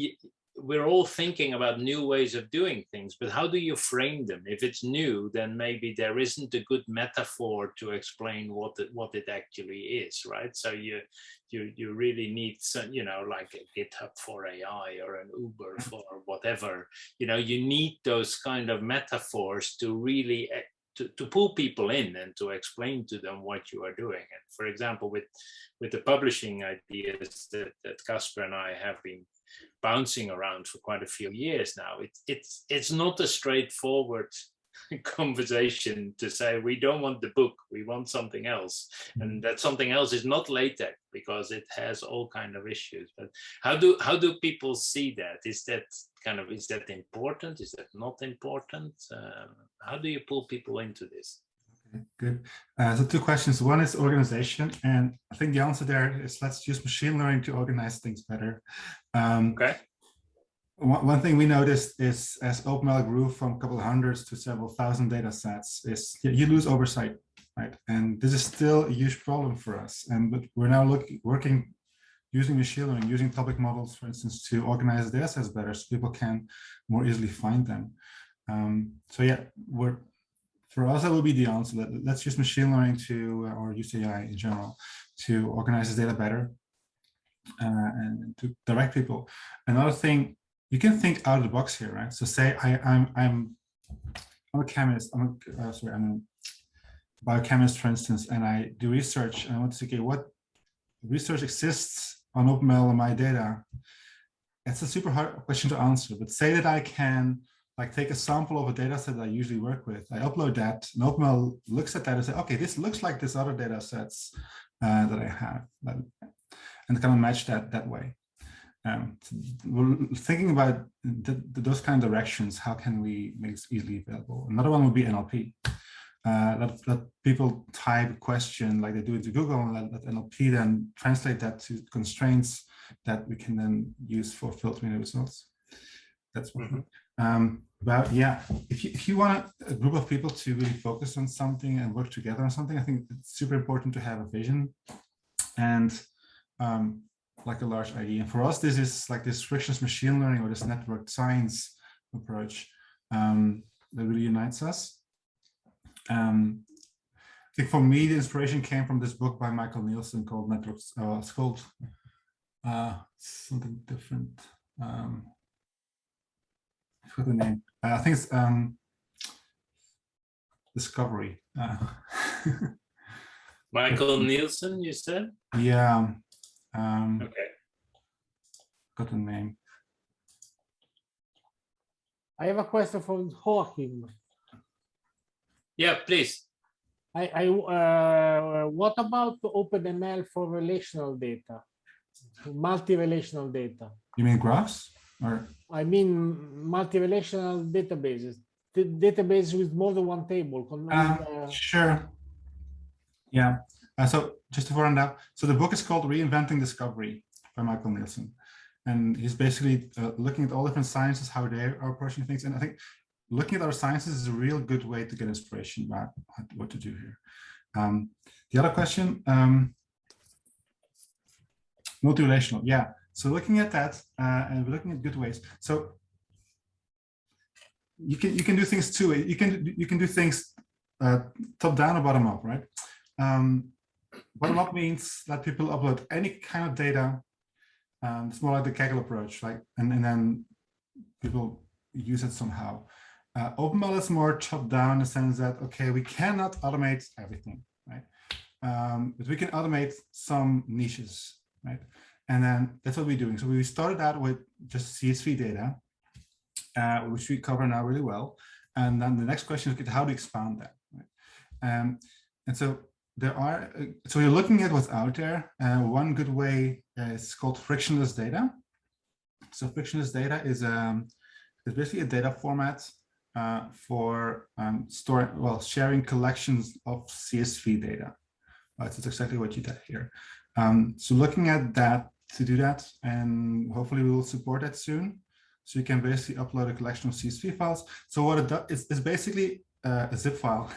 we're all thinking about new ways of doing things, but how do you frame them? If it's new, then maybe there isn't a good metaphor to explain what it actually is, right? So you really need some, you know, like a GitHub for AI or an Uber for whatever. You know, you need those kind of metaphors to really to pull people in and to explain to them what you are doing. And for example, with the publishing ideas that Kacper and I have been bouncing around for quite a few years now, it's not a straightforward conversation to say we don't want the book, we want something else, and that something else is not LaTeX because it has all kind of issues. But how do people see that? Is that important? Is that not important? How do you pull people into this? Okay, good. So two questions. One is organization, and I think the answer there is let's use machine learning to organize things better. Okay. One thing we noticed is as OpenML grew from a couple of hundreds to several thousand data sets, is you lose oversight, right? And this is still a huge problem for us. But we're now working using machine learning, using public models, for instance, to organize data sets better so people can more easily find them. So yeah, for us, that will be the answer. Let's use machine learning to, or use AI in general, to organize this data better and to direct people. Another thing, you can think out of the box here, right? So say I'm a chemist. I'm a biochemist, for instance, and I do research, and I want to say, okay, what research exists on OpenML on my data? It's a super hard question to answer, but say that I can like take a sample of a data set that I usually work with. I upload that, and OpenML looks at that and say, okay, this looks like this other data sets that I have, and kind of match that way. We're thinking about those kind of directions. How can we make this easily available? Another one would be NLP. Let people type a question like they do into Google, and let NLP then translate that to constraints that we can then use for filtering the results. That's one. But yeah, if you want a group of people to really focus on something and work together on something, I think it's super important to have a vision and like a large idea. And for us, this is like this frictionless machine learning or this networked science approach that really unites us. I think for me, the inspiration came from this book by Michael Nielsen called Networks. It's called something different. I forgot the name. I think it's Discovery. Michael Nielsen, you said? Yeah. Okay. Got the name. I have a question from Joaquin. Yeah, please. What about OpenML for relational data, multi-relational data? You mean graphs? Or I mean multi-relational databases, database with more than one table. Sure. Yeah. So just to round up, so the book is called Reinventing Discovery by Michael Nielsen, and he's basically looking at all different sciences, how they are approaching things. And I think looking at our sciences is a real good way to get inspiration about what to do here. The other question, multi-relational. Yeah. So looking at that, and we're looking at good ways. So you can do things too. You can do things top down or bottom up, right? Bottom up means that people upload any kind of data. It's more like the Kaggle approach, like, and then people use it somehow. OpenML is more top down in the sense that, okay, we cannot automate everything, right? But we can automate some niches, right? And then that's what we're doing. So we started out with just CSV data, which we cover now really well. And then the next question is how to expand that, right? And so there are, so you're looking at what's out there. One good way is called frictionless data. So frictionless data is basically a data format for sharing collections of CSV data. Right, so it's exactly what you did here. So looking at that, to do that, and hopefully we will support that soon. So you can basically upload a collection of CSV files. So what it does is basically a zip file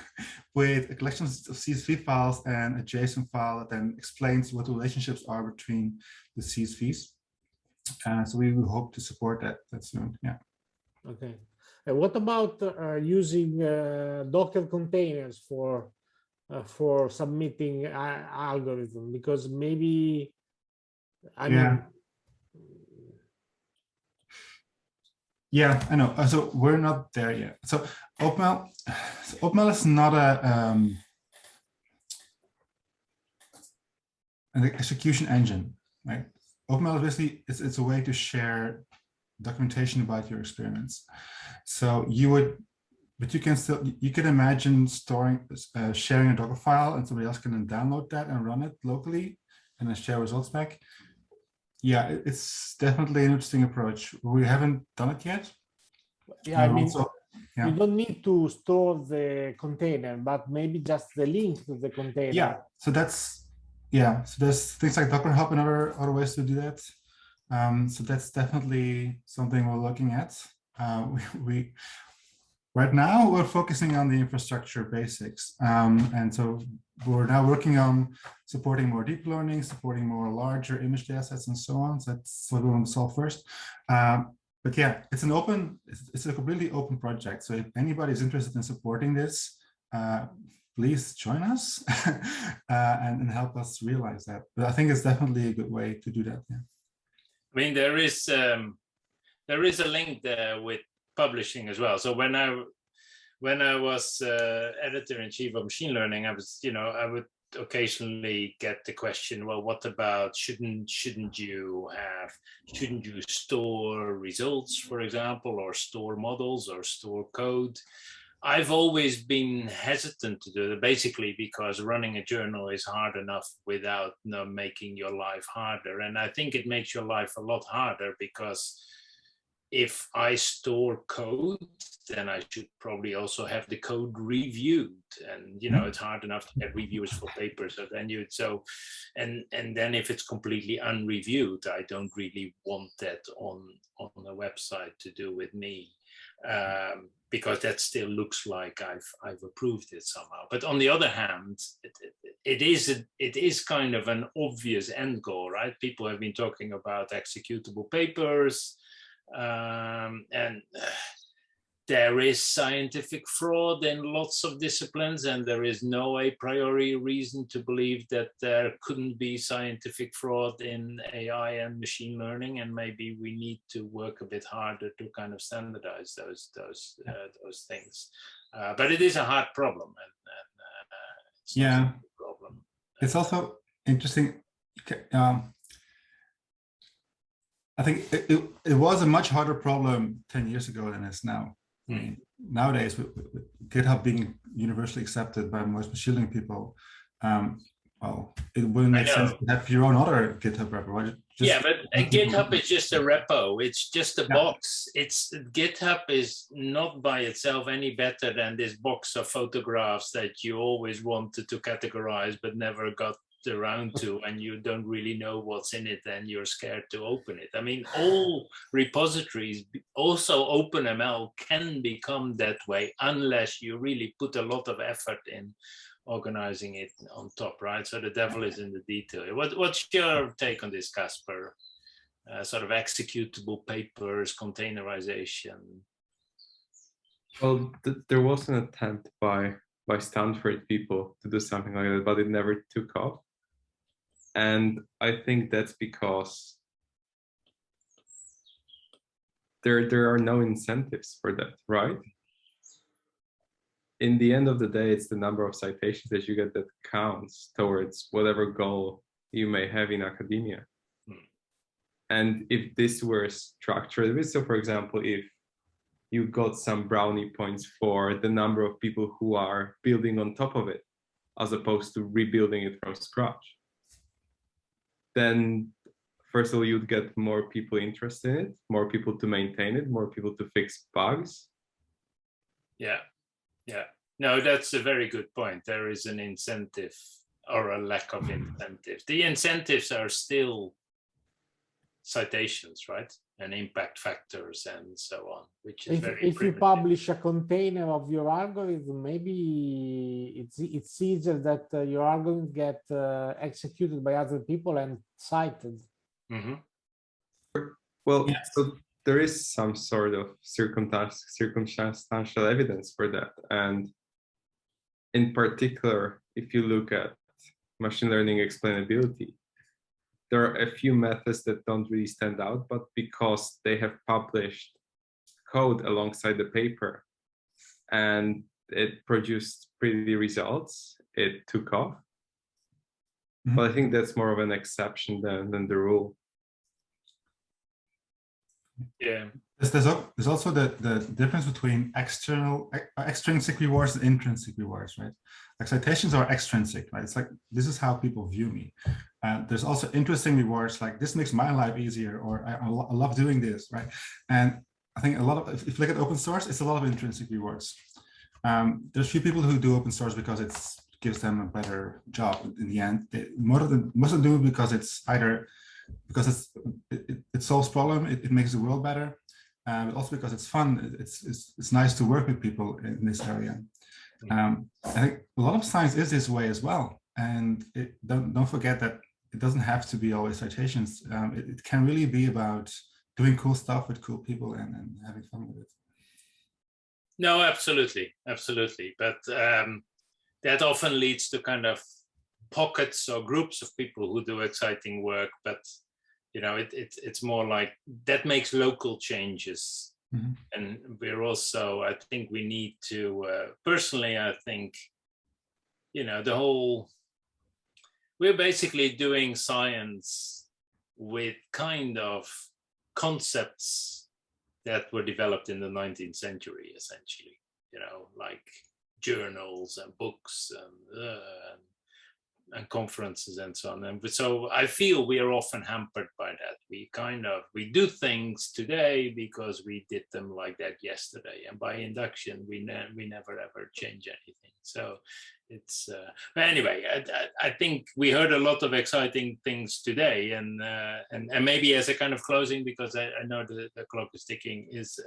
with a collection of CSV files and a JSON file that then explains what the relationships are between the CSVs. So we will hope to support that soon. Yeah. Okay. And what about using Docker containers for submitting algorithm? Because maybe I mean. Yeah, I know. So we're not there yet. So OpenML is not an execution engine, right? OpenML is basically it's a way to share documentation about your experiments. So but you can imagine sharing a Docker file, and somebody else can then download that and run it locally and then share results back. Yeah, it's definitely an interesting approach. We haven't done it yet. Yeah, I mean, you don't need to store the container, but maybe just the link to the container. Yeah, so there's things like Docker Hub and other ways to do that. So that's definitely something we're looking at. Right now we're focusing on the infrastructure basics, and so we're now working on supporting more deep learning, supporting more larger image data sets, and so on. So that's what we want to solve first. But yeah, it's a completely open project. So if anybody is interested in supporting this, please join us and help us realize that. But I think it's definitely a good way to do that. Yeah. I mean, there is a link there with publishing as well. So when I was editor-in-chief of machine learning, I would occasionally get the question, well, what about shouldn't you store results, for example, or store models or store code? I've always been hesitant to do it, basically because running a journal is hard enough without making your life harder. And I think it makes your life a lot harder because if I store code, then I should probably also have the code reviewed. And it's hard enough to get reviews for papers. So then and then if it's completely unreviewed, I don't really want that on a website to do with me. Because that still looks like I've approved it somehow. But on the other hand, it is kind of an obvious end goal, right? People have been talking about executable papers, and there is scientific fraud in lots of disciplines, and there is no a priori reason to believe that there couldn't be scientific fraud in AI and machine learning, and maybe we need to work a bit harder to kind of standardize those things. But it is a hard problem, and it's not a problem. It's also interesting. I think it was a much harder problem 10 years ago than it is now. I mean, nowadays, with GitHub being universally accepted by most machine learning people, well, it wouldn't make sense to have your own other GitHub repo. Right? But GitHub is just a repo. It's just a box. GitHub is not by itself any better than this box of photographs that you always wanted to categorize but never got around to, and you don't really know what's in it and you're scared to open it. I mean, all repositories, also OpenML, can become that way unless you really put a lot of effort in organizing it on top, right? So the devil is in the detail. What's your take on this, Kacper? Sort of executable papers, containerization? Well, there was an attempt by Stanford people to do something like that, but it never took off. And I think that's because there are no incentives for that, right? In the end of the day, it's the number of citations that you get that counts towards whatever goal you may have in academia. And if this were structured, so for example, if you got some brownie points for the number of people who are building on top of it, as opposed to rebuilding it from scratch, then first of all, you'd get more people interested in it, more people to maintain it, more people to fix bugs. Yeah. No, that's a very good point. There is an incentive or a lack of incentive. The incentives are still citations, right? And impact factors and so on, which is very if you primitive. publish a container of your algorithm, maybe it's easier that your algorithm get executed by other people and cited. Well, Yes. so there is some sort of circumstantial evidence for that. And in particular, if you look at machine learning explainability, there are a few methods that don't really stand out, but because they have published code alongside the paper and it produced pretty results, it took off. Mhm. But I think that's more of an exception than the rule. Yeah. There's also the difference between extrinsic rewards and intrinsic rewards, right? Like citations are extrinsic, right? It's like, this is how people view me. There's also interesting rewards, like this makes my life easier, or I love doing this, right? And I think a lot of, if you look at open source, it's a lot of intrinsic rewards. There's few people who do open source because it gives them a better job in the end. Most of them do it because it's either because it solves problem, it makes the world better, but also because it's fun. It's nice to work with people in this area. I think a lot of science is this way as well, and don't forget that it doesn't have to be always citations. It can really be about doing cool stuff with cool people and having fun with it. No, absolutely. But that often leads to kind of pockets or groups of people who do exciting work, but it's more like that makes local changes. And we're also, I think we need to personally, I think we're basically doing science with kind of concepts that were developed in the 19th century, essentially, like journals and books and conferences and so on. And so I feel we are often hampered by that. We do things today because we did them like that yesterday, and by induction we never ever change anything. So it's but anyway, I think we heard a lot of exciting things today, and maybe as a kind of closing, because I know the clock is ticking, is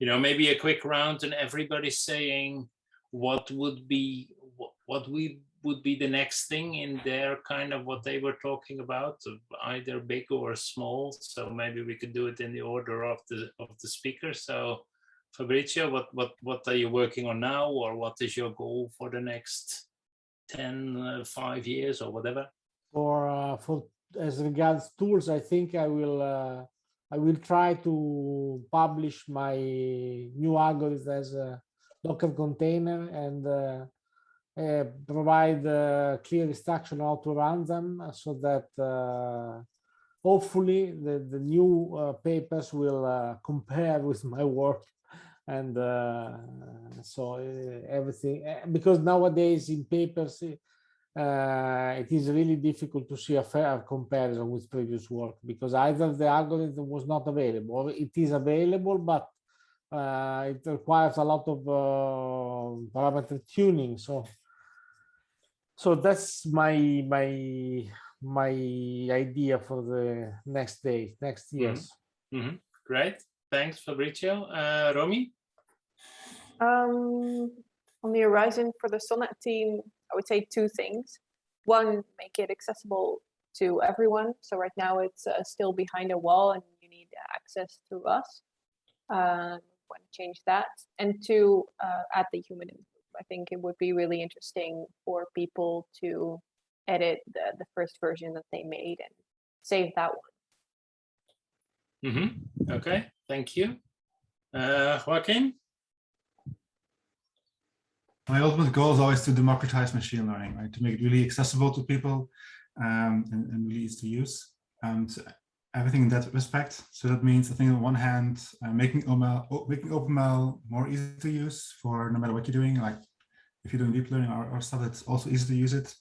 maybe a quick round and everybody saying what would be the next thing in their kind of what they were talking about, either big or small. So maybe we could do it in the order of the speaker. So Fabrizio, what are you working on now, or what is your goal for the next 5 years or whatever? For as regards tools, I think I will try to publish my new algorithm as a Docker container and provide clear instruction how to run them, so that hopefully the new papers will compare with my work. And so everything, because nowadays in papers it is really difficult to see a fair comparison with previous work, because either the algorithm was not available, or it is available, but it requires a lot of parameter tuning. So that's my idea for the next years. Great, thanks Fabrizio. Romy? On the horizon for the SONNET team, I would say two things. One, make it accessible to everyone. So right now it's still behind a wall and you need access through us. Want to change that. And two, add the human input. I think it would be really interesting for people to edit the first version that they made and save that one. Okay, thank you. Joaquin? My ultimate goal is always to democratize machine learning, right? To make it really accessible to people and really easy to use. So everything in that respect. So that means, I think, on one hand, making OpenML more easy to use for no matter what you're doing. Like if you're doing deep learning or stuff, it's also easy to use it.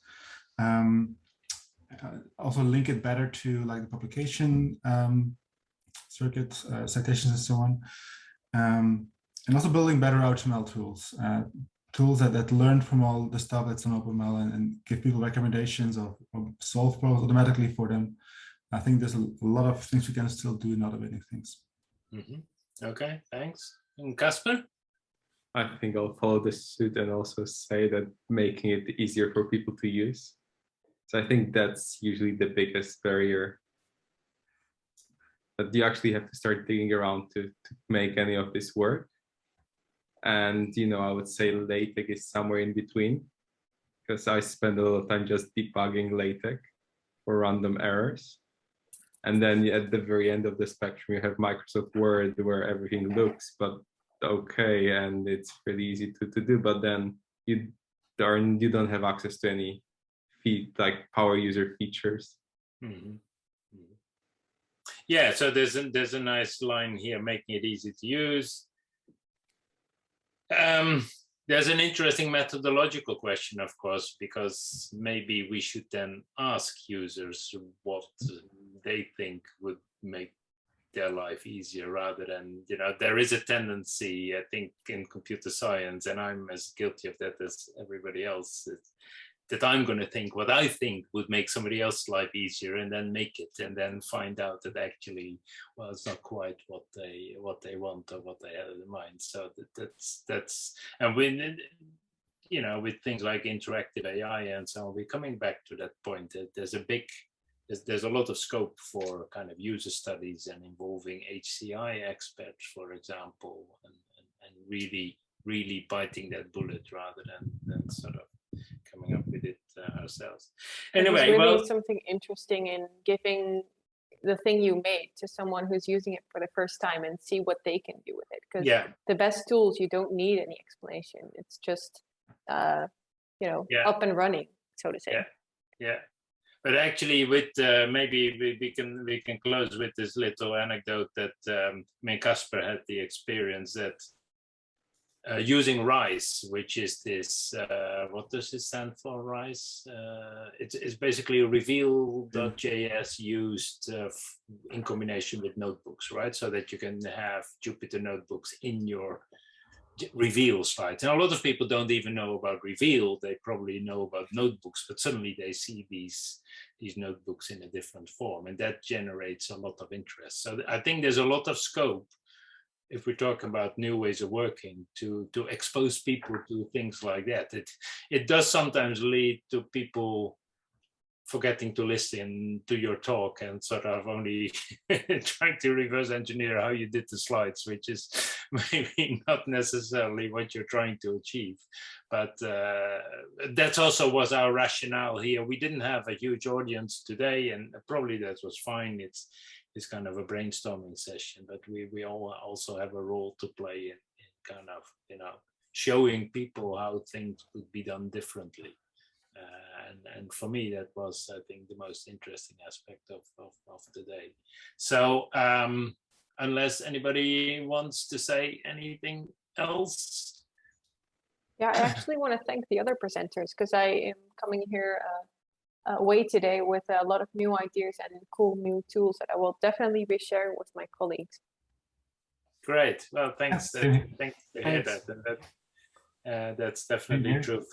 Also link it better to like the publication circuit, citations and so on. And also building better HTML tools, tools that learn from all the stuff that's on OpenML and give people recommendations or solve problems automatically for them. I think there's a lot of things we can still do in automating things. Okay, thanks. And Kacper? I think I'll follow the suit and also say that making it easier for people to use. So I think that's usually the biggest barrier, that you actually have to start digging around to make any of this work. And, you know, I would say LaTeX is somewhere in between, because I spend a lot of time just debugging LaTeX for random errors. And then at the very end of the spectrum, you have Microsoft Word where everything looks but okay, and it's really easy to do, but then you don't have access to any like power user features. Yeah, so there's a nice line here, making it easy to use. There's an interesting methodological question, of course, because maybe we should then ask users what they think would make their life easier, rather than, you know, there is a tendency, I think, in computer science, and I'm as guilty of that as everybody else, that I'm going to think what I think would make somebody else's life easier, and then make it, and then find out that actually, well, it's not quite what they want or what they have in mind. So that's and when, you know, with things like interactive AI and so on, we're coming back to that point that there's a lot of scope for kind of user studies and involving HCI experts, for example, and really biting that bullet rather than sort of coming up with it ourselves. Anyway, there's really something interesting in giving the thing you made to someone who's using it for the first time and see what they can do with it. Because the best tools, you don't need any explanation. It's just, you know, up and running, so to say. Yeah. But actually, with maybe we can close with this little anecdote that me and Kacper had the experience that using RISE, which is this, what does it stand for, RISE? It's basically reveal.js used in combination with notebooks, right? So that you can have Jupyter notebooks in your reveal slides. And a lot of people don't even know about reveal. They probably know about notebooks, but suddenly they see these notebooks in a different form, and that generates a lot of interest. So I think there's a lot of scope, if we talk about new ways of working, to expose people to things like that. It does sometimes lead to people forgetting to listen to your talk and sort of only trying to reverse engineer how you did the slides, which is maybe not necessarily what you're trying to achieve. But that's also was our rationale here. We didn't have a huge audience today, and probably that was fine. It's kind of a brainstorming session, but we all also have a role to play in kind of, you know, showing people how things could be done differently. And for me, that was, I think, the most interesting aspect of today. So unless anybody wants to say anything else. Yeah, I actually want to thank the other presenters, because I am coming here away today with a lot of new ideas and cool new tools that I will definitely be sharing with my colleagues. Great. Well, thanks. Thanks to hear that. And that's definitely true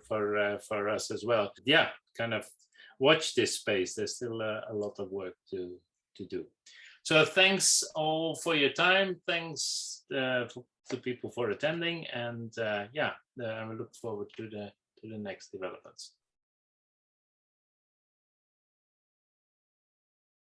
for us as well. Yeah, kind of watch this space. There's still a lot of work to do. So thanks all for your time. Thanks to people for attending, and yeah, I look forward to the next developments.